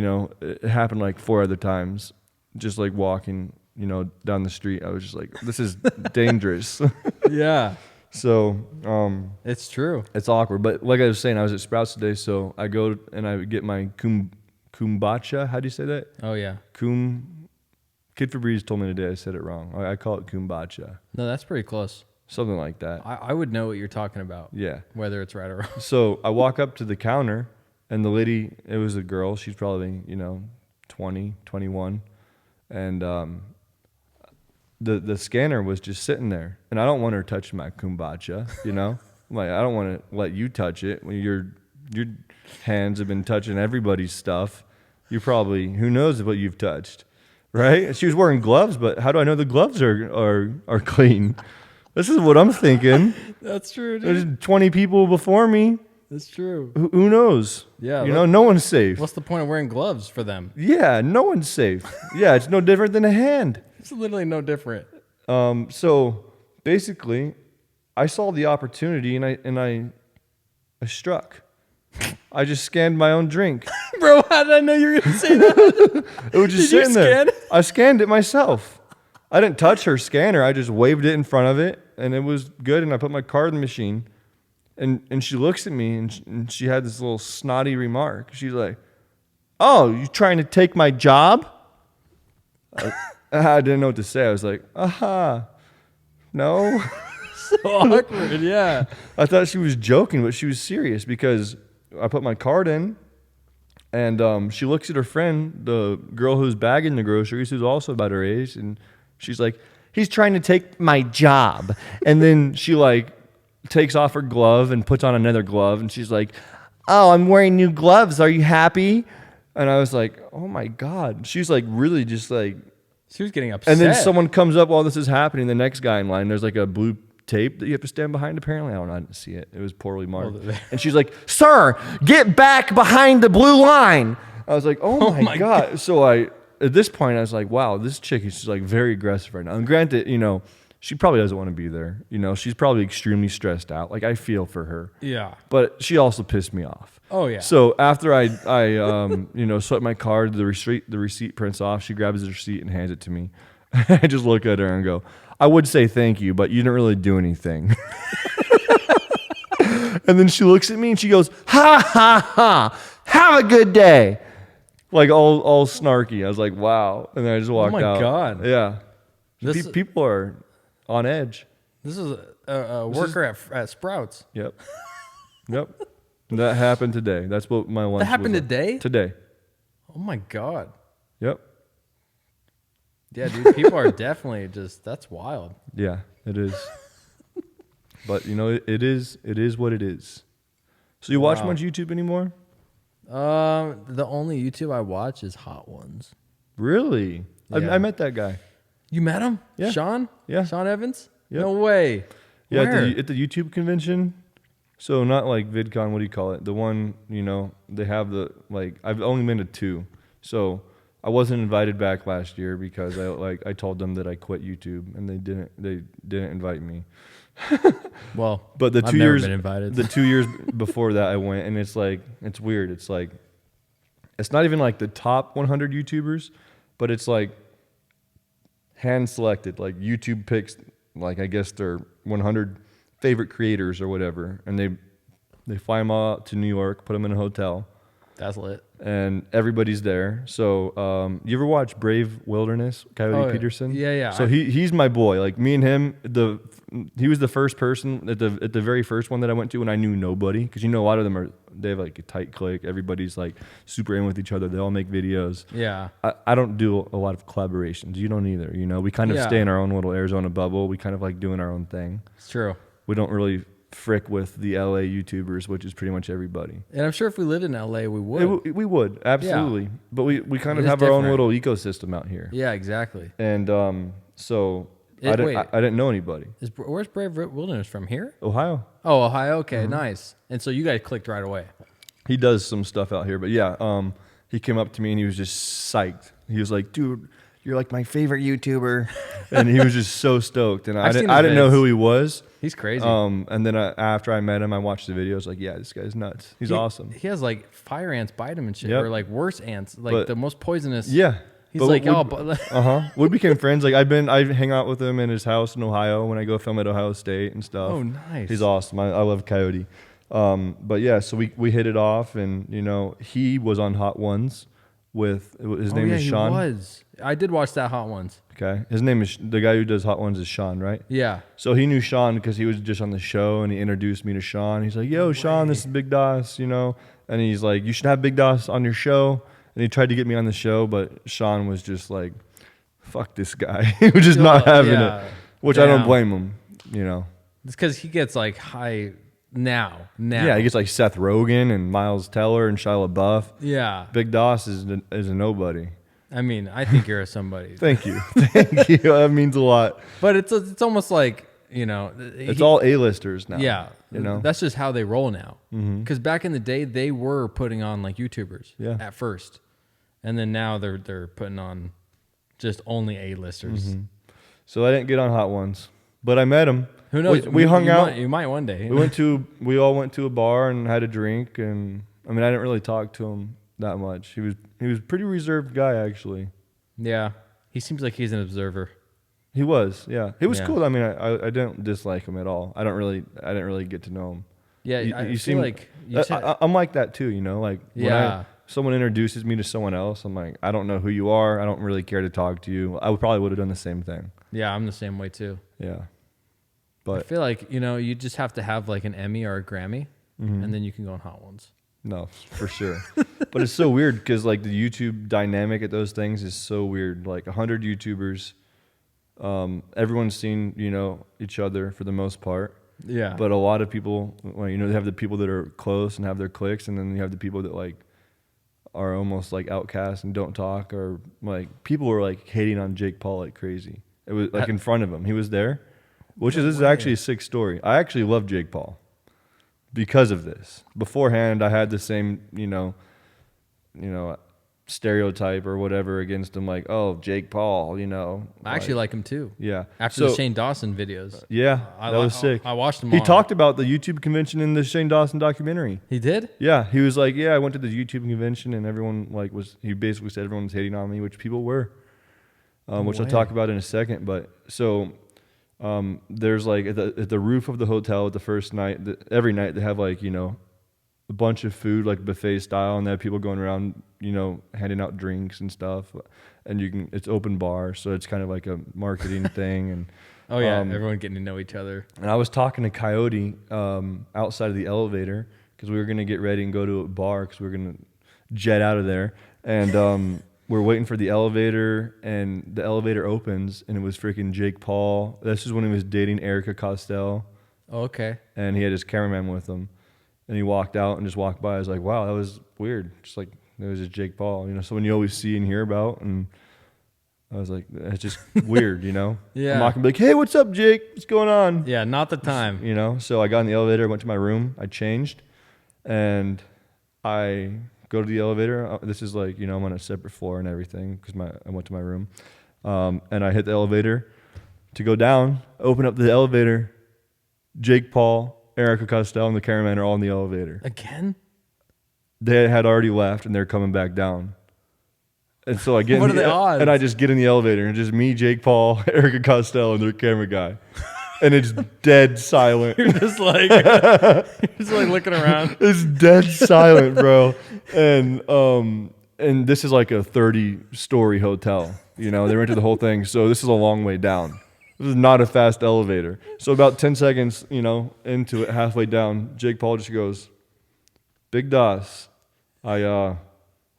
it happened like 4 other times. Just like walking, down the street. I was just like, this is dangerous. Yeah. So, It's true. it's awkward. But like I was saying, I was at Sprouts today. So I go and I get my kombucha. How do you say that? Oh, yeah. Kid Febreze told me today I said it wrong. I call it kombucha. No, that's pretty close. Something like that. I would know what you're talking about. Yeah. Whether it's right or wrong. So I walk up to the counter, and the lady, it was a girl. She's probably, 20, 21. And the scanner was just sitting there. And I don't want her touching my kombucha, I'm like, I don't want to let you touch it. When your hands have been touching everybody's stuff. You probably, who knows what you've touched, right? She was wearing gloves, but how do I know the gloves are clean? This is what I'm thinking. That's true, dude. There's 20 people before me. That's true. Who knows? Yeah. No one's safe. What's the point of wearing gloves for them? Yeah, no one's safe. Yeah, it's no different than a hand. It's literally no different. So basically, I saw the opportunity and I struck. I just scanned my own drink. Bro, how did I know you were going to say that? It was just Did you sitting there. scan it? I scanned it myself. I didn't touch her scanner. I just waved it in front of it, and it was good. And I put my card in the machine, and she looks at me, and she had this little snotty remark. She's like, "Oh, you trying to take my job?" I didn't know what to say. I was like, no. So awkward, yeah. I thought she was joking, but she was serious because I put my card in, and she looks at her friend, the girl who's bagging the groceries, who's also about her age, and she's like, "He's trying to take my job." And then she takes off her glove and puts on another glove, and she's like, "Oh, I'm wearing new gloves. Are you happy?" And I was like, "Oh my God." She's really just She was getting upset. and then someone comes up while this is happening. The next guy in line, there's a blue tape that you have to stand behind, apparently. I don't know. I didn't see it. It was poorly marked. And she's like, "Sir, get back behind the blue line." I was like, oh my God. So at this point, I was like, wow, this chick is just very aggressive right now. And granted, she probably doesn't want to be there. She's probably extremely stressed out. I feel for her. Yeah. But she also pissed me off. Oh, yeah. So after I swipe my card, the receipt prints off. She grabs the receipt and hands it to me. I just look at her and go, "I would say thank you, but you didn't really do anything." And then she looks at me and she goes, "Ha ha ha! Have a good day." All snarky. I was like, wow. And then I just walked out. Oh my God. Yeah. This- People are on edge. This is a worker at Sprouts. Yep. That happened today. That's what my lunch That happened was like. today? Today. Oh my God. Yep. Yeah, dude. People are definitely that's wild. Yeah, it is. But it is what it is. So you watch much YouTube anymore? The only YouTube I watch is Hot Ones. Really? Yeah. I met that guy. You met him? Yeah. Sean? Yeah. Sean Evans? Yep. No way. Yeah, Where? at the YouTube convention. So not like VidCon, what do you call it? The one, they have I've only been to 2. So I wasn't invited back last year because I told them that I quit YouTube and they didn't invite me. Well, But the I've 2 never years been invited. the 2 years before that I went, and it's it's weird. It's it's not even the top 100 YouTubers, but it's hand selected. YouTube picks I guess their 100 favorite creators or whatever, and they fly them all out to New York, put them in a hotel. That's lit. And everybody's there. So you ever watch Brave Wilderness, Coyote Peterson? Yeah. So he's my boy. Me and him, he was the first person at the very first one that I went to, and I knew nobody, because a lot of them they have a tight clique. Everybody's super in with each other. They all make videos. Yeah. I don't do a lot of collaborations. You don't either. We kind of stay in our own little Arizona bubble. We kind of doing our own thing. It's true. We don't really frick with the LA YouTubers, which is pretty much everybody. And I'm sure if we lived in LA, we would. We would, absolutely. Yeah. But we kind of It is have our own different. little ecosystem out here. Yeah, exactly. And so Wait, I didn't know anybody. Where's Brave Wilderness from? Here? Ohio. Oh, Ohio. Okay, nice. And so you guys clicked right away. He does some stuff out here, but yeah, he came up to me and he was just psyched. He was like, "Dude, you're like my favorite YouTuber," and he was just so stoked. And I didn't know who he was. He's crazy. And then after I met him, I watched the videos. Like, yeah, this guy's nuts. He's awesome. He has like fire ants bite him and shit, Yep. or like worse ants, like the most poisonous. Yeah. He's like, We became friends. Like I hang out with him in his house in Ohio when I go film at Ohio State and stuff. Oh, nice. He's awesome. I love Coyote. But yeah, so we hit it off, and he was on Hot Ones with his name is Sean. He was. I did watch that Hot Ones. Okay, his name is the guy who does Hot Ones is Sean, right? Yeah. So he knew Sean because he was just on the show, and he introduced me to Sean. He's like, "Yo, Sean, this is Big Doss," and he's like, "You should have Big Doss on your show." And he tried to get me on the show, but Sean was just like, "Fuck this guy." He was just not having it, which I don't blame him. It's because he gets like high now. Yeah, he gets like Seth Rogen and Miles Teller and Shia LaBeouf. Yeah. Big Doss is a nobody. I mean, I think you're a somebody. Thank you. Thank you. That means a lot. But it's almost like, it's all A-listers now. Yeah. That's just how they roll now. Because back in the day, they were putting on like YouTubers at first. And then now they're putting on just only A-listers. So I didn't get on Hot Ones, but I met him. Who knows? We hung out. You might one day. We all went to a bar and had a drink, and I mean, I didn't really talk to him that much. He was a pretty reserved guy, actually. Yeah, he seems like he's an observer. He was, yeah. He was cool. I mean, I didn't dislike him at all. I didn't really get to know him. Yeah, you seem like I'm like that too. Like when someone introduces me to someone else, I'm like, I don't know who you are. I don't really care to talk to you. I probably would have done the same thing. Yeah, I'm the same way too. Yeah. But I feel like, you just have to have like an Emmy or a Grammy, and then you can go on Hot Ones. No, for sure. But it's so weird because like the YouTube dynamic at those things is so weird. Like 100 YouTubers, everyone's seen, each other for the most part. Yeah. But a lot of people, they have the people that are close and have their cliques, and then you have the people that like are almost like outcasts and don't talk, or like people were like hating on Jake Paul like crazy. It was like in front of him. He was there. This is actually a sick story. I actually love Jake Paul because of this. Beforehand, I had the same, stereotype or whatever against him, like, oh, Jake Paul, I actually like him too. Yeah. After the Shane Dawson videos. Yeah, that was sick. I watched him. He talked about the YouTube convention in the Shane Dawson documentary. He did? Yeah, he was like, yeah, I went to the YouTube convention and everyone he basically said everyone was hating on me, which people were, which I'll talk about in a second. But so. There's like at the roof of the hotel at the first night, every night they have like, a bunch of food, like buffet style, and they have people going around, handing out drinks and stuff, and it's open bar. So it's kind of like a marketing thing. And oh yeah, everyone getting to know each other. And I was talking to Coyote, outside of the elevator, cause we were going to get ready and go to a bar, cause we were going to jet out of there. And, we're waiting for the elevator, and the elevator opens, and it was freaking Jake Paul. This is when he was dating Erica Costello. Oh, okay. And he had his cameraman with him. And he walked out and just walked by. I was like, wow, that was weird. Just like, it was just Jake Paul, someone you always see and hear about. And I was like, it's just weird, Yeah. I'm not going to be like, hey, what's up, Jake? What's going on? Yeah, not the time. So I got in the elevator, went to my room, I changed, and I go to the elevator. This is like, I'm on a separate floor and everything because I went to my room. And I hit the elevator to go down, open up the elevator. Jake Paul, Erica Costello, and the cameraman are all in the elevator. Again? They had already left and they're coming back down. And so I get what are the odds? And I just get in the elevator and just me, Jake Paul, Erica Costello, and their camera guy. And it's dead silent. You're just like looking around. It's dead silent, bro. And this is like a 30-story hotel. They rented the whole thing. So this is a long way down. This is not a fast elevator. So about 10 seconds, into it, halfway down, Jake Paul just goes, Big Doss, I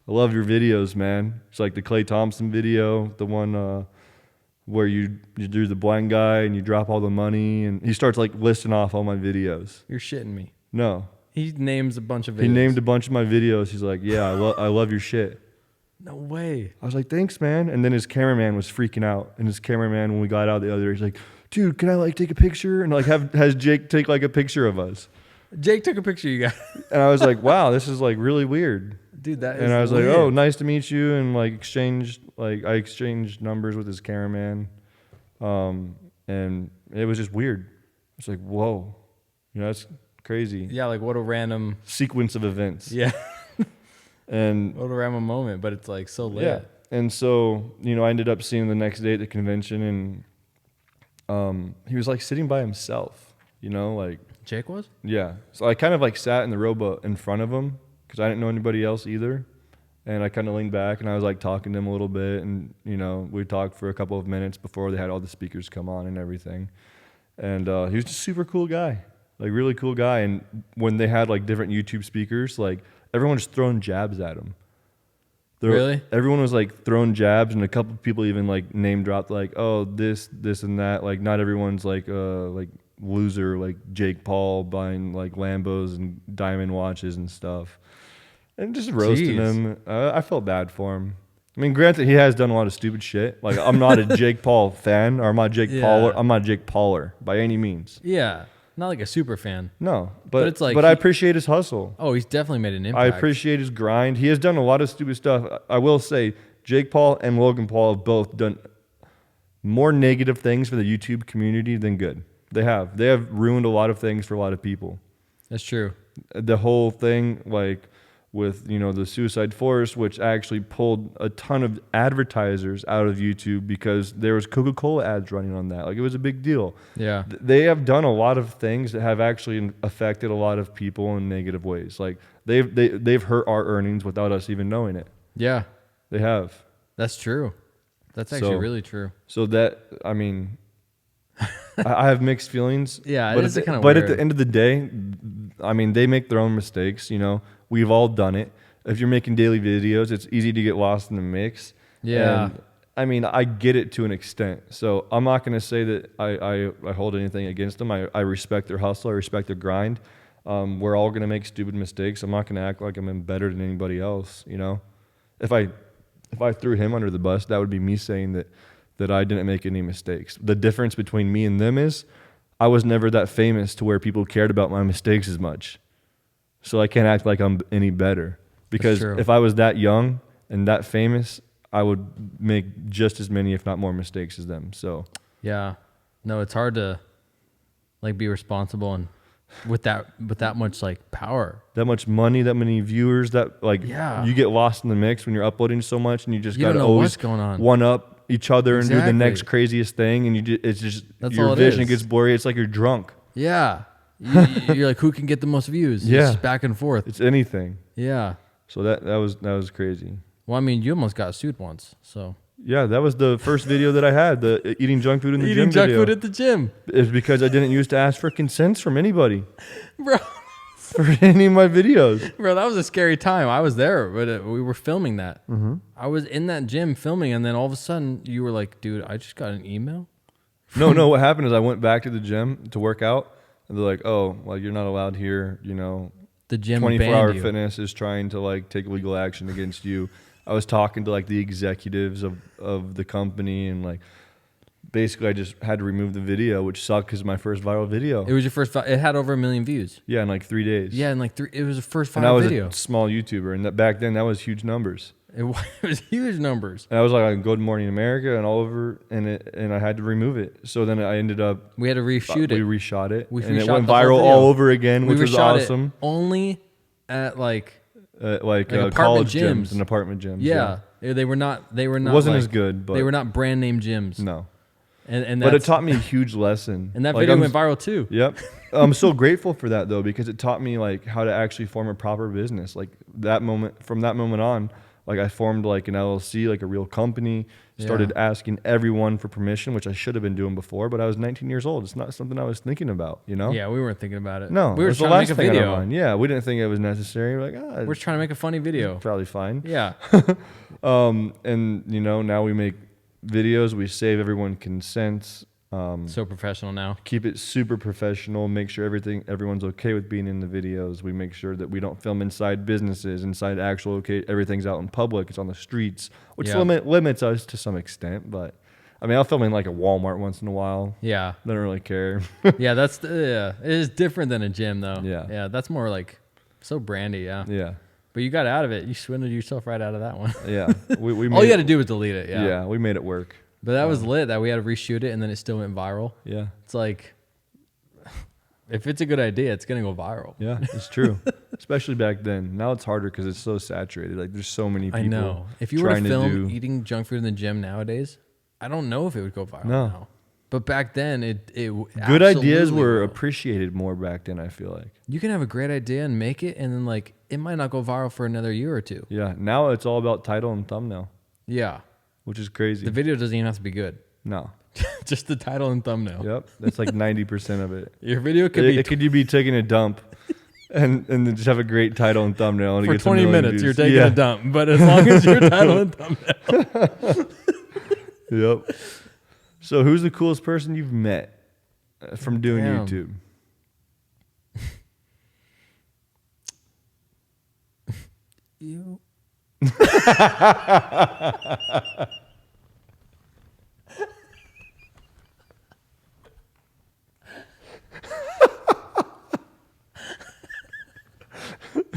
love your videos, man. It's like the Klay Thompson video, the one where you do the blind guy and you drop all the money, and he starts like listing off all my videos. You're shitting me. No. He names a bunch of videos. He named a bunch of my videos. He's like, yeah, I love your shit. No way. I was like, thanks, man. And then his cameraman was freaking out. And his cameraman, when we got out the other day, he's like, dude, can I like take a picture? And like has Jake take like a picture of us. Jake took a picture of you guys. And I was like, wow, this is like really weird. Dude, that is And I was weird. like, oh, nice to meet you. And like I exchanged numbers with his cameraman. And it was just weird. It's like, whoa, you know, that's crazy. Yeah, like what a random Sequence of events. Yeah. And What a random moment, but it's like so lit. yeah. And so, you know, I ended up seeing him the next day at the convention, and he was like sitting by himself, you know, like. Jake was? Yeah. So I kind of like sat in the rowboat in front of him because I didn't know anybody else either. And I kind of leaned back and I was like talking to him a little bit. And, you know, we talked for a couple of minutes before they had all the speakers come on and everything. And he was just a super cool guy, like really cool guy. And when they had like different YouTube speakers, like everyone was throwing jabs at him. Really? Everyone was like throwing jabs, and a couple of people even like name dropped like, oh, this and that. Like not everyone's like loser like Jake Paul buying like Lambos and diamond watches and stuff, and just roasting him. I felt bad for him. I mean, granted, he has done a lot of stupid shit. Like I'm not a Jake Paul fan, or I'm not Jake Pauler. I'm not Jake Pauler by any means. Yeah. Not like a super fan. No, but it's like I appreciate his hustle. Oh, he's definitely made an impact. I appreciate his grind. He has done a lot of stupid stuff. I will say, Jake Paul and Logan Paul have both done more negative things for the YouTube community than good. They have. They have ruined a lot of things for a lot of people. That's true. The whole thing, like with, you know, the Suicide Forest, which actually pulled a ton of advertisers out of YouTube because there was Coca-Cola ads running on that. Like it was a big deal. Yeah. They have done a lot of things that have actually affected a lot of people in negative ways. Like they've hurt our earnings without us even knowing it. Yeah. They have. That's true. That's actually really true. So that, I mean, I have mixed feelings. Yeah, but it is kind of But weird. at the end of the day, I mean, they make their own mistakes. You know, we've all done it. If you're making daily videos, it's easy to get lost in the mix. Yeah. And, I mean, I get it to an extent. So I'm not going to say that I hold anything against them. I respect their hustle. I respect their grind. We're all going to make stupid mistakes. I'm not going to act like I'm better than anybody else. You know, if I threw him under the bus, that would be me saying that I didn't make any mistakes. The difference between me and them is I was never that famous to where people cared about my mistakes as much. So I can't act like I'm any better. Because if I was that young and that famous, I would make just as many, if not more, mistakes as them. So yeah, no, it's hard to like be responsible and with that much like power, that much money, that many viewers, that like you get lost in the mix when you're uploading so much, and you just got to always going on. one up each other and do the next craziest thing, and it's just your vision gets blurry. It's like you're drunk. Yeah, you're like, who can get the most views? Yeah, just back and forth. It's anything. Yeah. So that was crazy. Well, I mean, you almost got sued once, so. Yeah, that was the first video that I had, the eating junk food in the gym Eating junk video. food at the gym. It's because I didn't used to ask for consents from anybody. Bro. For any of my videos. Bro, that was a scary time. I was there, but we were filming that. Mm-hmm. I was in that gym filming, and then all of a sudden, you were like, dude, I just got an email. No, what happened is I went back to the gym to work out, and they're like, oh, well, you're not allowed here, you know. The gym 24-hour fitness is trying to like take legal action against you. I was talking to like the executives of the company, and like basically I just had to remove the video, which sucked because my first viral video. It was your first. It had over 1 million views. Yeah, in like 3 days. Yeah, in like 3. It was the first viral video. video. I was a small YouTuber, and back then that was huge numbers. It was huge numbers. And I was like on Good Morning America and all over, and I had to remove it. So then I ended up. We had to reshoot it. We reshot it. And it went viral all over again, which was awesome. It only at like college gyms and apartment gyms. Yeah. They were not. It wasn't as good, but they were not brand name gyms. No. But it taught me a huge lesson. And that video went viral too. Yep. I'm so grateful for that though, because it taught me like how to actually form a proper business. Like from that moment on, like I formed like an LLC, like a real company, started asking everyone for permission, which I should have been doing before, but I was 19 years old. It's not something I was thinking about, you know? Yeah, we weren't thinking about it. No, we were it was trying the last to make a thing video. on our mind. Yeah, we didn't think it was necessary. We're like, we're just trying to make a funny video. Probably fine. Yeah. And you know, now we make videos, we save everyone consents, So professional now. Keep it super professional. Make sure everyone's okay with being in the videos. We make sure that we don't film inside businesses, inside actual everything's out in public. It's on the streets, which limits us to some extent. But I mean, I'll film in like a Walmart once in a while. Yeah, I don't really care. Yeah, it is different than a gym though. Yeah, that's more like so brandy. Yeah. But you got out of it. You swindled yourself right out of that one. Yeah, we all you had to do was delete it. Yeah, we made it work. But that was lit that we had to reshoot it and then it still went viral. Yeah. It's like, if it's a good idea, it's going to go viral. Yeah, it's true. Especially back then. Now it's harder because it's so saturated. Like there's so many people. I know. If you were to film eating junk food in the gym nowadays, I don't know if it would go viral now. But back then, it good ideas were appreciated more back then, I feel like. You can have a great idea and make it, and then like it might not go viral for another year or two. Yeah. Now it's all about title and thumbnail. Yeah. Which is crazy. The video doesn't even have to be good. No. Just the title and thumbnail. Yep. That's like 90% of it. Your video could you be taking a dump and then just have a great title and thumbnail. And for 20 minutes, views. You're taking a dump. But as long as your title and thumbnail. Yep. So who's the coolest person you've met from doing YouTube? You.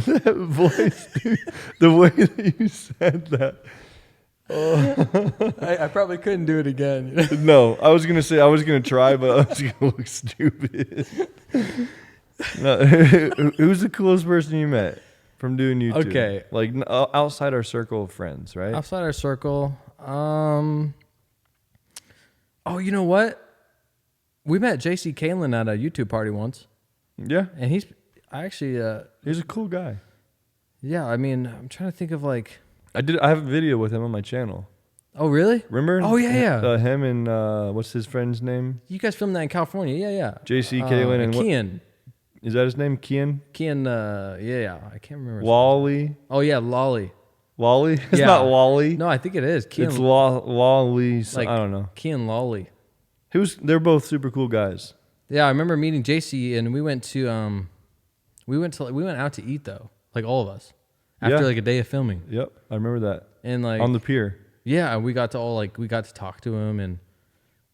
That voice, dude, the way that you said that. I probably couldn't do it again. No, I was gonna say I was gonna try, but I was gonna look stupid. No, who's the coolest person you met from doing YouTube? Okay, like outside our circle of friends, right? Outside our circle. Oh, you know what? We met JC Kalen at a YouTube party once. Yeah, and he's a cool guy. Yeah, I mean, I'm trying to think of like. I have a video with him on my channel. Oh, really? Remember? Oh, yeah. Him and what's his friend's name? You guys filmed that in California. Yeah. JC Kalen and Kian. Is that his name? Kian? Kian, yeah. I can't remember. Wally? Oh, yeah, Lolly. Wally? It's not Wally. No, I think it is. Kian. It's Lolly. I don't know. Kian Lolly. They're both super cool guys. Yeah, I remember meeting JC and we went out to eat though. Like all of us. After like a day of filming. Yep, I remember that. And like on the pier. Yeah, we got to talk to him and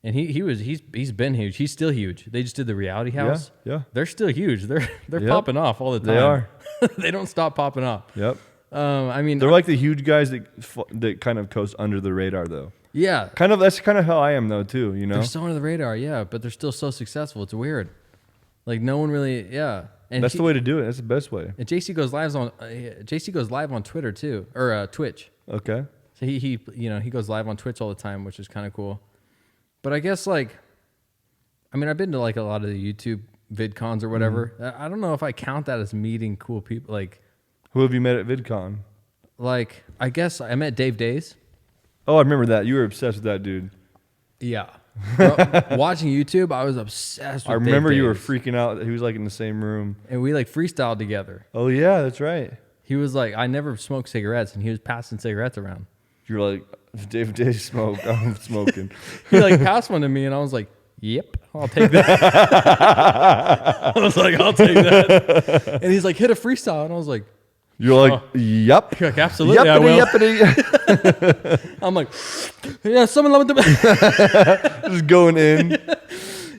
he's been huge. He's still huge. They just did the reality house. Yeah. They're still huge. They're popping off all the time. They are. They don't stop popping off. Yep. I mean, they're like the huge guys that kind of coast under the radar though. Yeah. That's kind of how I am though too, you know. They're so under the radar, yeah, but they're still so successful. It's weird. Like no one really, yeah. And that's the way to do it. That's the best way. And JC goes live on Twitter too, or Twitch. Okay. So he goes live on Twitch all the time, which is kind of cool. But I guess I've been to like a lot of the YouTube VidCons or whatever. Mm-hmm. I don't know if I count that as meeting cool people. Like, who have you met at VidCon? Like, I guess I met Dave Days. Oh, I remember that. You were obsessed with that dude. Yeah. Bro, watching YouTube, I was obsessed with I remember Dave you were Days. freaking out that he was like in the same room. And we like freestyled together. Oh, yeah, that's right. He was like, I never smoked cigarettes, and he was passing cigarettes around. You're like, if Dave smoke, I'm smoking. He like passed one to me, and I was like, yep, I'll take that. I was like, I'll take that. And he's like, hit a freestyle, and I was like, you're like, yep. Like, absolutely, I will. Yuppity. I'm like, yeah, someone love it. Just going in.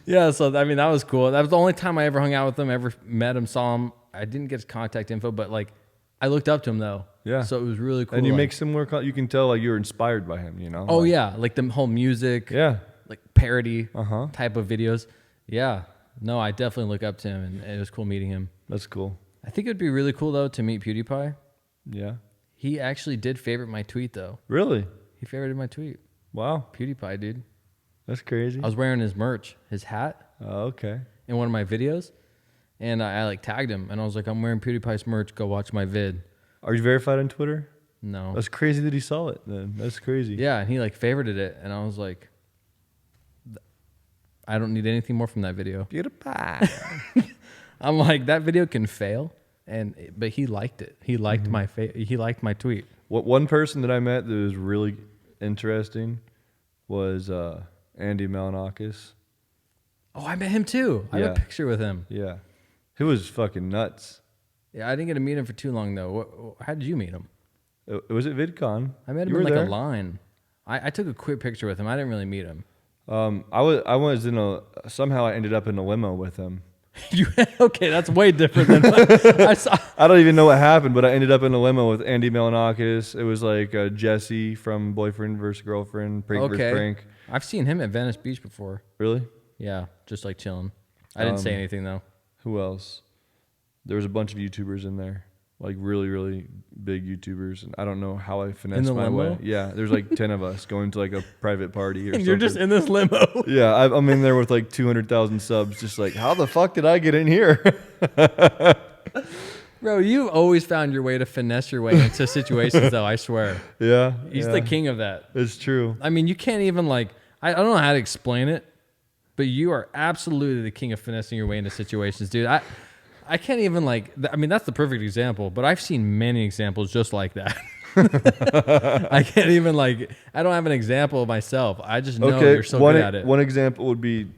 Yeah, so I mean, that was cool. That was the only time I ever hung out with him, ever met him, saw him. I didn't get his contact info, but like, I looked up to him though. Yeah. So it was really cool. And you make similar, you can tell like you were inspired by him, you know? Oh, yeah. Like the whole music. Yeah. Like parody type of videos. Yeah. No, I definitely look up to him, and it was cool meeting him. That's cool. I think it'd be really cool though to meet PewDiePie. Yeah. He actually did favorite my tweet though. Really? He favorited my tweet. Wow. PewDiePie, dude. That's crazy. I was wearing his merch, his hat. Oh, okay. In one of my videos, and I like tagged him, and I was like, I'm wearing PewDiePie's merch. Go watch my vid. Are you verified on Twitter? No. That's crazy that he saw it then. That's crazy. Yeah, and he like favorited it, and I was like, I don't need anything more from that video. PewDiePie. I'm like, that video can fail, but he liked it. He liked he liked my tweet. One person that I met that was really interesting was Andy Malinakis. Oh, I met him too. I have a picture with him. Yeah. He was fucking nuts. Yeah, I didn't get to meet him for too long though. How did you meet him? It was at VidCon. I met him in like a line. I took a quick picture with him. I didn't really meet him. Somehow I ended up in a limo with him. Okay, that's way different than what I saw. I don't even know what happened, but I ended up in a limo with Andy Melanakis. It was like Jesse from Boyfriend vs. Girlfriend, Prank vs. Prank. I've seen him at Venice Beach before. Really? Yeah, just like chilling. I didn't say anything though. Who else? There was a bunch of YouTubers in there, like really, really big YouTubers, and I don't know how I finessed my way. Yeah, there's like 10 of us going to like a private party or something. You're just in this limo. Yeah, I'm in there with like 200,000 subs, just like, how the fuck did I get in here? Bro, you've always found your way to finesse your way into situations, though, I swear. Yeah. He's the king of that. It's true. I mean, you can't even like, I don't know how to explain it, but you are absolutely the king of finessing your way into situations, dude. I can't even like, I mean, that's the perfect example, but I've seen many examples just like that. I can't even like, I don't have an example of myself. I just know you're so good at it. One example would be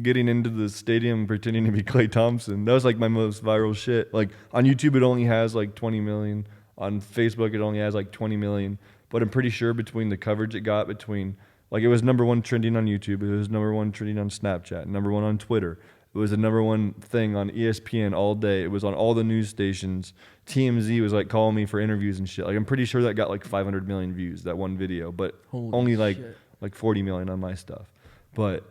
getting into the stadium pretending to be Klay Thompson. That was like my most viral shit. Like on YouTube, it only has like 20 million. On Facebook, it only has like 20 million. But I'm pretty sure between the coverage it got like it was #1 trending on YouTube. It was #1 trending on Snapchat, #1 on Twitter. It was the #1 thing on ESPN all day. It was on all the news stations. TMZ was like calling me for interviews and shit. Like I'm pretty sure that got like 500 million views, that one video, but only like 40 million on my stuff. But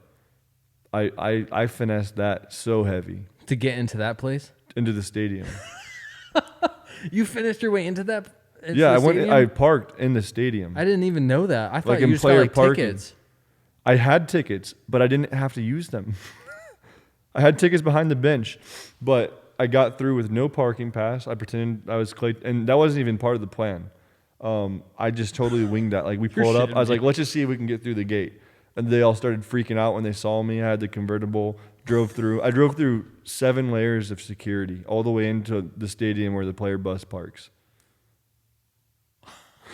I finessed that so heavy. To get into that place? Into the stadium. You finished your way into that? Yeah, I parked in the stadium. I didn't even know that. I thought like you just got like tickets. I had tickets, but I didn't have to use them. I had tickets behind the bench, but I got through with no parking pass. I pretended I was Clay, and that wasn't even part of the plan. I just totally winged that. Like we pulled up. I was like, let's just see if we can get through the gate. And they all started freaking out when they saw me. I had the convertible, drove through. I drove through 7 layers of security all the way into the stadium where the player bus parks.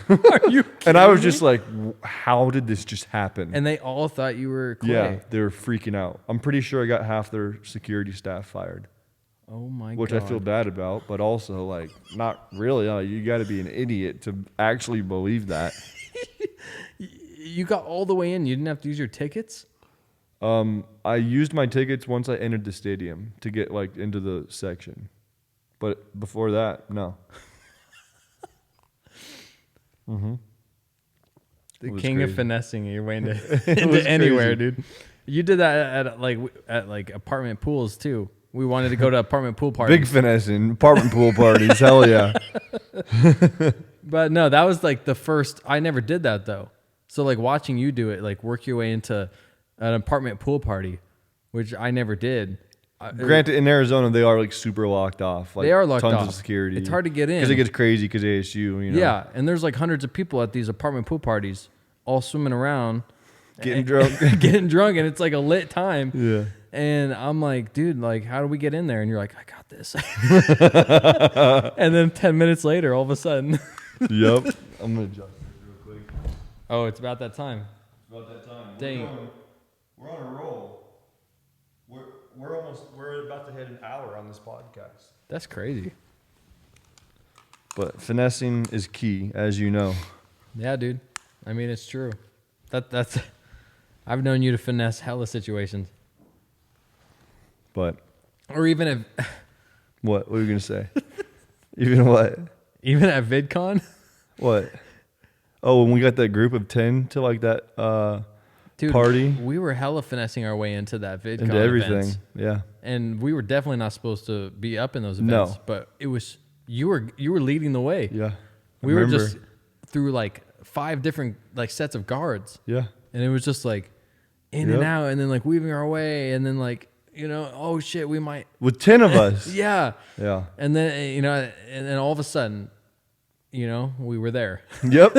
Are you kidding And I was me? just like, how did this just happen? And they all thought you were Clay. Yeah, they were freaking out. I'm pretty sure I got half their security staff fired. Oh my god. Which I feel bad about, but also like not really. You got to be an idiot to actually believe that. You got all the way in. You didn't have to use your tickets? I used my tickets once I entered the stadium to get like into the section. But before that, no. The king crazy. of finessing your way into anywhere, dude. You did that at like apartment pools too. We wanted to go to apartment pool parties. Big finessing, apartment pool parties, hell yeah. But no, that was like the first. I never did that though. So like watching you do it, like work your way into an apartment pool party, which I never did. Granted, in Arizona, they are like super locked off. Like, they are locked off. Tons of security. It's hard to get in. Because it gets crazy because ASU, you know. Yeah, and there's like hundreds of people at these apartment pool parties all swimming around. Getting drunk. Getting drunk, and it's like a lit time. Yeah. And I'm like, dude, like, how do we get in there? And you're like, I got this. And then 10 minutes later, all of a sudden. Yep. I'm going to adjust this real quick. Oh, it's about that time. It's about that time. Dang. We're on a roll. We're about to hit an hour on this podcast. That's crazy. But finessing is key, as you know. Yeah, dude. I mean, it's true. That's. I've known you to finesse hella situations. But. Or even if. What were you going to say? Even what? Even at VidCon? What? Oh, when we got that group of 10 to like that Dude, party. We were hella finessing our way into that VidCon Into everything. events. Yeah. And we were definitely not supposed to be up in those events. No. But it was you were leading the way. Yeah. We were just through like 5 different like sets of guards. Yeah. And it was just like in and out and then like weaving our way and then like, you know, oh shit, we might with 10 of us. Yeah. Yeah. And then, you know, and then all of a sudden, you know, we were there. Yep.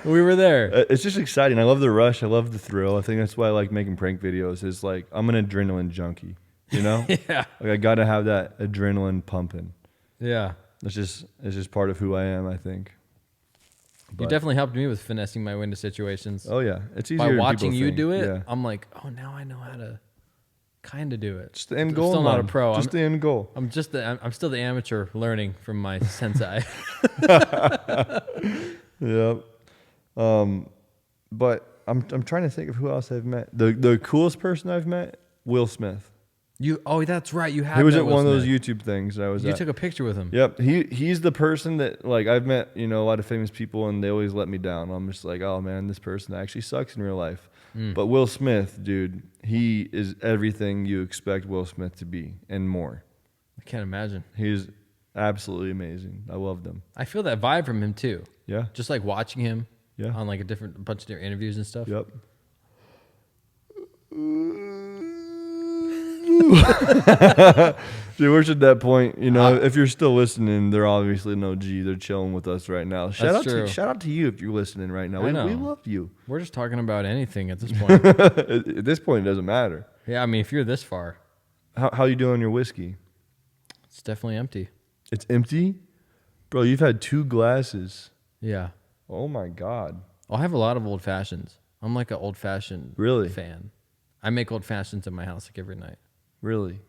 We were there. It's just exciting. I love the rush. I love the thrill. I think that's why I like making prank videos. Is like I'm an adrenaline junkie, you know? Yeah. Like I got to have that adrenaline pumping. Yeah. It's just part of who I am, I think. You definitely helped me with finessing my way into situations. Oh yeah, it's easier By than watching people you think. do it, Yeah. I'm like, oh, now I know how to kind of do it. Just the end goal. Still not a pro. Just the end goal. I'm still the amateur learning from my sensei. Yep. But I'm trying to think of who else I've met. The coolest person I've met, Will Smith. That's right. You had. He was met at Will one of those Smith. YouTube things I was You at. took a picture with him. Yep. He's the person that, like, I've met, a lot of famous people and they always let me down. I'm just like, oh man, this person actually sucks in real life. But Will Smith, dude, he is everything you expect Will Smith to be and more. I can't imagine. He's absolutely amazing. I loved him. I feel that vibe from him too. Yeah. Just like watching him. Yeah. On like a bunch of different interviews and stuff. Yep. Dude, we're at that point, if you're still listening, they're obviously an OG. They're chilling with us right now. Shout out to you if you're listening right now. We love you. We're just talking about anything at this point. At this point, it doesn't matter. Yeah, I mean, if you're this far. How you doing on your whiskey? It's definitely empty. It's empty? Bro, you've had 2 glasses. Yeah. Oh, my God. I have a lot of old fashions. I'm like an old fashioned fan. I make old fashions in my house like every night. Really?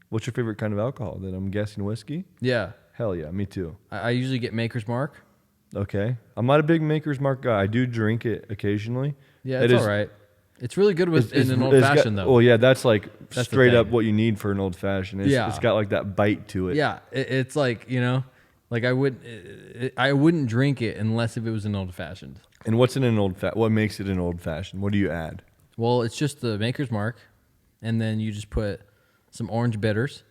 What's your favorite kind of alcohol? Then I'm guessing whiskey? Yeah. Hell yeah, me too. I usually get Maker's Mark. Okay. I'm not a big Maker's Mark guy. I do drink it occasionally. Yeah, it's all right. It's really good in an old fashioned, though. Well, yeah, that's like That's straight up what you need for an old fashioned. Yeah. It's got like that bite to it. Yeah, it's like, like I wouldn't drink it unless if it was an old fashioned. And what's in an what makes it an old fashioned? What do you add? Well, it's just the Maker's Mark, and then you just put some orange bitters.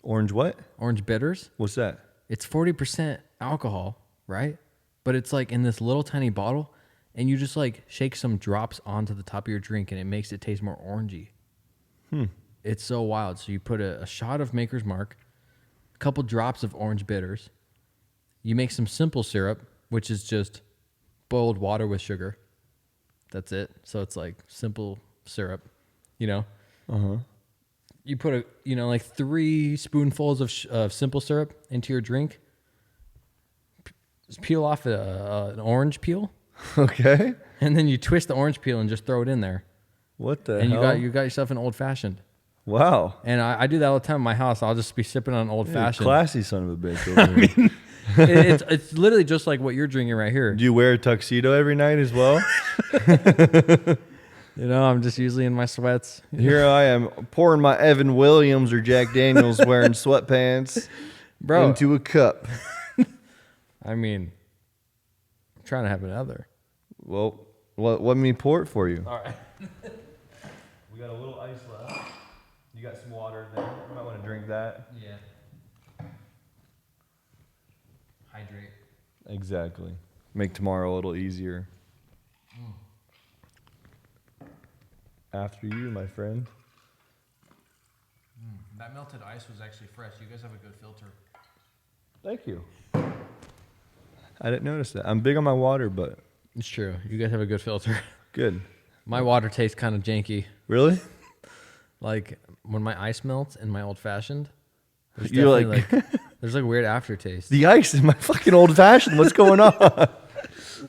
Orange what? Orange bitters. What's that? It's 40% alcohol, right? But it's like in this little tiny bottle, and you just like shake some drops onto the top of your drink, and it makes it taste more orangey. It's so wild. So you put a shot of Maker's Mark, a couple drops of orange bitters. You make some simple syrup, which is just boiled water with sugar. That's it. So it's like simple syrup, Uh-huh. You put like 3 spoonfuls of simple syrup into your drink. Just peel off an orange peel. Okay. And then you twist the orange peel and just throw it in there. What the and hell? you got yourself an old fashioned. Wow. And I do that all the time in my house. I'll just be sipping on an old fashioned. Classy son of a bitch over here. It's literally just like what you're drinking right here. Do you wear a tuxedo every night as well? I'm just usually in my sweats. Here I am pouring my Evan Williams or Jack Daniels wearing sweatpants into a cup. I mean, I'm trying to have another. Well, let me pour it for you. All right. We got a little ice left. You got some water there. You might want to drink that. Yeah. Hydrate. Exactly. Make tomorrow a little easier. After you, my friend. That melted ice was actually fresh. You guys have a good filter. Thank you. I didn't notice that. I'm big on my water, but It's true. You guys have a good filter. good. My water tastes kind of janky. Really? Like when my ice melts in my old fashioned, there's You're definitely like, there's like weird aftertaste. the ice in my fucking old fashioned. What's going on?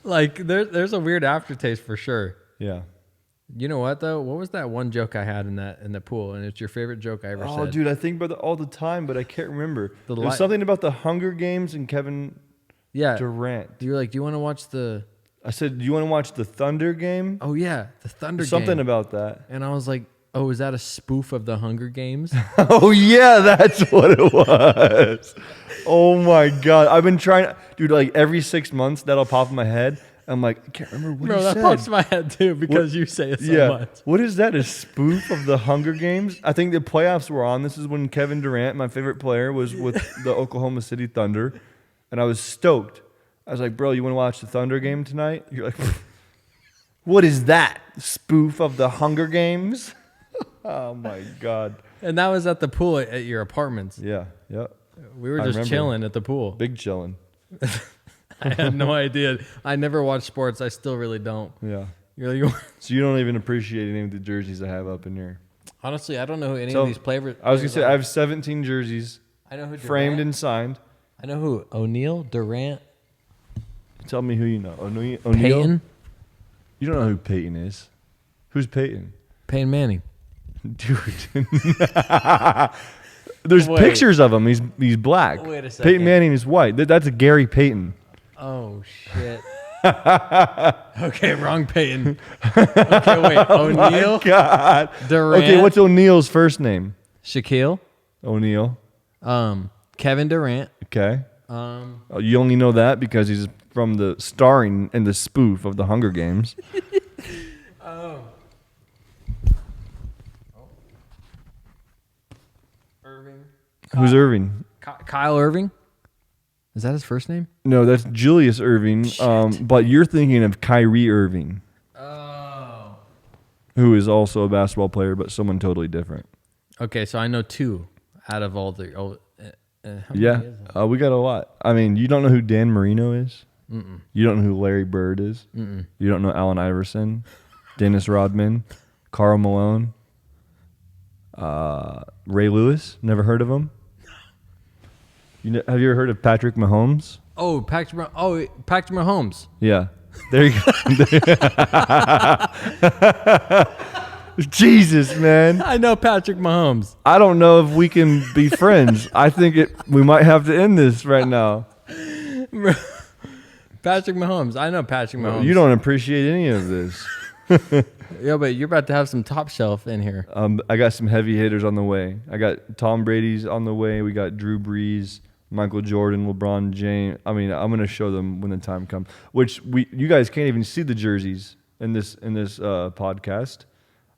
Like there's a weird aftertaste for sure. Yeah. You know what though? What was that one joke I had in the pool? And it's your favorite joke I ever said. Oh, dude, I think about that all the time, but I can't remember. The There was something about the Hunger Games and Kevin Durant. You're like, do you want to watch the? I said, do you want to watch the Thunder Game? Oh yeah, the Thunder Something game. about that. And I was like, oh, is that a spoof of the Hunger Games? Oh yeah, that's what it was. Oh my God, I've been trying, dude. Like every 6 months, that'll pop in my head. I'm like, I can't remember what Bro, he that said. pops in my head too because you say it so much. What is that? A spoof of the Hunger Games? I think the playoffs were on. This is when Kevin Durant, my favorite player, was with the Oklahoma City Thunder, and I was stoked. I was like, bro, you want to watch the Thunder game tonight? You're like, what is that? Spoof of the Hunger Games? Oh my God. And that was at the pool at your apartments. Yeah, yeah. We were just chilling at the pool. Big chilling. I had no idea. I never watch sports. I still really don't. Yeah. You're like, So you don't even appreciate any of the jerseys I have up in here. honestly, I don't know who any of these players. I was going to say, I have 17 jerseys I know who framed and signed. I know who O'Neal, Durant, Tell me who you know. O'Neal? Peyton. You don't know who Peyton is. Who's Peyton? Peyton Manning. Dude. There's pictures of him. He's black. Wait a second. Peyton Manning is white. That's Gary Payton. Oh, shit. Okay, wrong Peyton. Okay, wait. O'Neal? God. Durant? Okay, what's O'Neal's first name? Shaquille? O'Neal. Kevin Durant. Okay. You only know that because he's from the starring in the spoof of the Hunger Games. Irving. Who's Irving? Kyle Irving? Is that his first name? No, that's Julius Irving. But you're thinking of Kyrie Irving. Oh. Who is also a basketball player, but someone totally different. Okay, so I know 2 out of all the... how many Yeah, is it? we got a lot. I mean, you don't know who Dan Marino is? Mm-mm. You don't know who Larry Bird is? Mm-mm. You don't know Allen Iverson, Dennis Rodman, Karl Malone, Ray Lewis? Never heard of him? Have you ever heard of Patrick Mahomes? Oh, Patrick Mahomes. Yeah. There you go. Jesus, man. I know Patrick Mahomes. I don't know if we can be friends. I think we might have to end this right now. Patrick Mahomes. I know Patrick Mahomes. You don't appreciate any of this. Yeah, but you're about to have some top shelf in here. I got some heavy hitters on the way. I got Tom Brady's on the way. We got Drew Brees, Michael Jordan, LeBron James. I mean, I'm gonna show them when the time comes. Which you guys can't even see the jerseys in this podcast.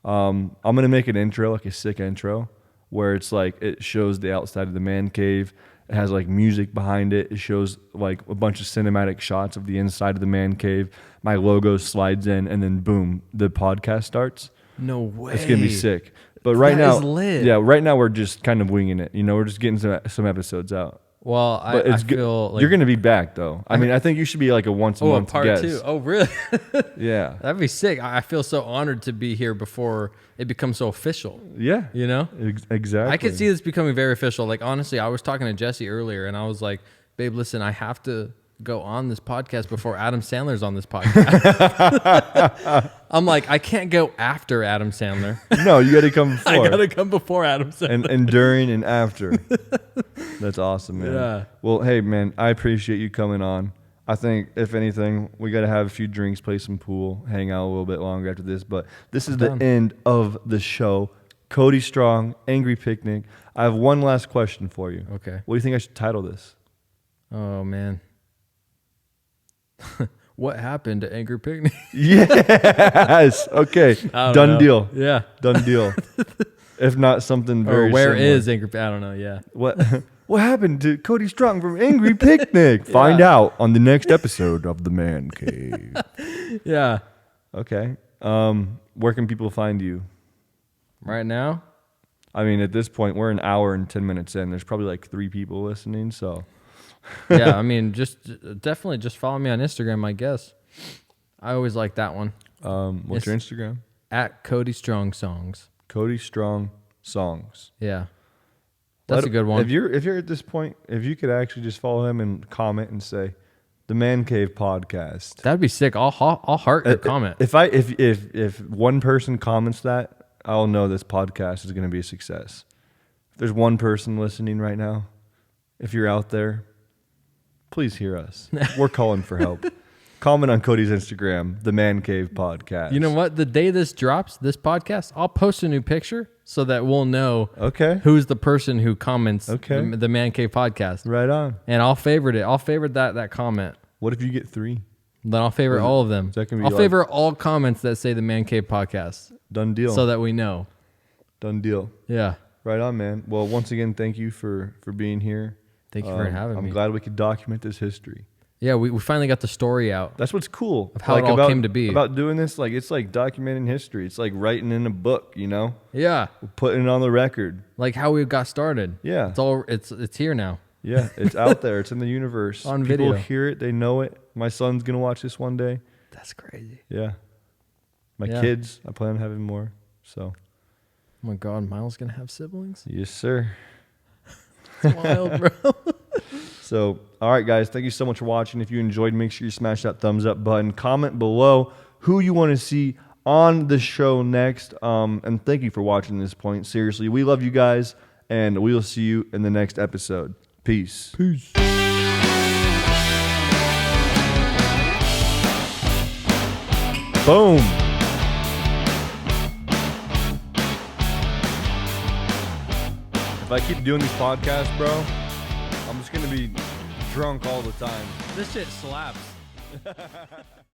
I'm gonna make an intro, like a sick intro, where it's like it shows the outside of the man cave. It has like music behind it. It shows like a bunch of cinematic shots of the inside of the man cave. My logo slides in, and then boom, the podcast starts. No way. It's gonna be sick. But right now, is lit. yeah, right now we're just kind of winging it. We're just getting some episodes out. Well, But I feel like you're gonna be back though. I mean, I think you should be like a once a month part guest. 2. Oh, really? Yeah. That'd be sick. I feel so honored to be here before it becomes so official. Yeah. Exactly. I could see this becoming very official. Like, honestly, I was talking to Jesse earlier, and I was like, babe, listen, I have to go on this podcast before Adam Sandler's on this podcast. I'm like, I can't go after Adam Sandler. No, you got to come before. I got to come before Adam Sandler. and during and after. That's awesome, man. Yeah. Well, hey, man, I appreciate you coming on. I think, if anything, we got to have a few drinks, play some pool, hang out a little bit longer after this. But this is the end of the show. Cody Strong, Angry Picnic. I have one last question for you. Okay. What do you think I should title this? Oh, man. What happened to Angry Picnic? Yes. Okay. Done deal. Yeah. Done deal. If not something very Or where similar. is Angry Picnic? I don't know. Yeah. What happened to Cody Strong from Angry Picnic? Find out on the next episode of The Man Cave. Yeah. Okay. Where can people find you? Right now? I mean, at this point, we're an hour and 10 minutes in. There's probably like 3 people listening, so. Yeah, I mean, definitely just follow me on Instagram, I guess. I always like that one. What's your Instagram? At Cody Strong Songs. Cody Strong Songs. Yeah. That's a good one. If you're at this point, if you could actually just follow him and comment and say, The Man Cave Podcast. That'd be sick. I'll heart your comment. If one person comments that, I'll know this podcast is going to be a success. If there's one person listening right now, if you're out there, please hear us. We're calling for help. Comment on Cody's Instagram, The Man Cave Podcast. You know what? The day this drops, this podcast, I'll post a new picture so that we'll know who's the person who comments the Man Cave Podcast. Right on. And I'll favorite it. I'll favorite that comment. What if you get 3? Then I'll favorite all of them. I'll favorite all comments that say the Man Cave Podcast. Done deal. So that we know. Done deal. Yeah. Right on, man. Well, once again, thank you for being here. Thank you for having me. I'm glad we could document this history. Yeah, we finally got the story out. That's what's cool. Of how it all came to be. About doing this, like it's like documenting history. It's like writing in a book, you know? Yeah. We're putting it on the record. Like how we got started. Yeah. It's here now. Yeah, it's out there. It's in the universe. On People video. hear it. They know it. My son's going to watch this one day. That's crazy. Yeah. My kids, I plan on having more. So. Oh my God, Miles going to have siblings? Yes, sir. It's wild, bro. So, all right, guys, thank you so much for watching. If you enjoyed, make sure you smash that thumbs up button. Comment below who you want to see on the show next. And thank you for watching this point. Seriously, we love you guys, and we will see you in the next episode. Peace. Peace. Boom. If I keep doing these podcasts, bro, I'm just going to be drunk all the time. This shit slaps.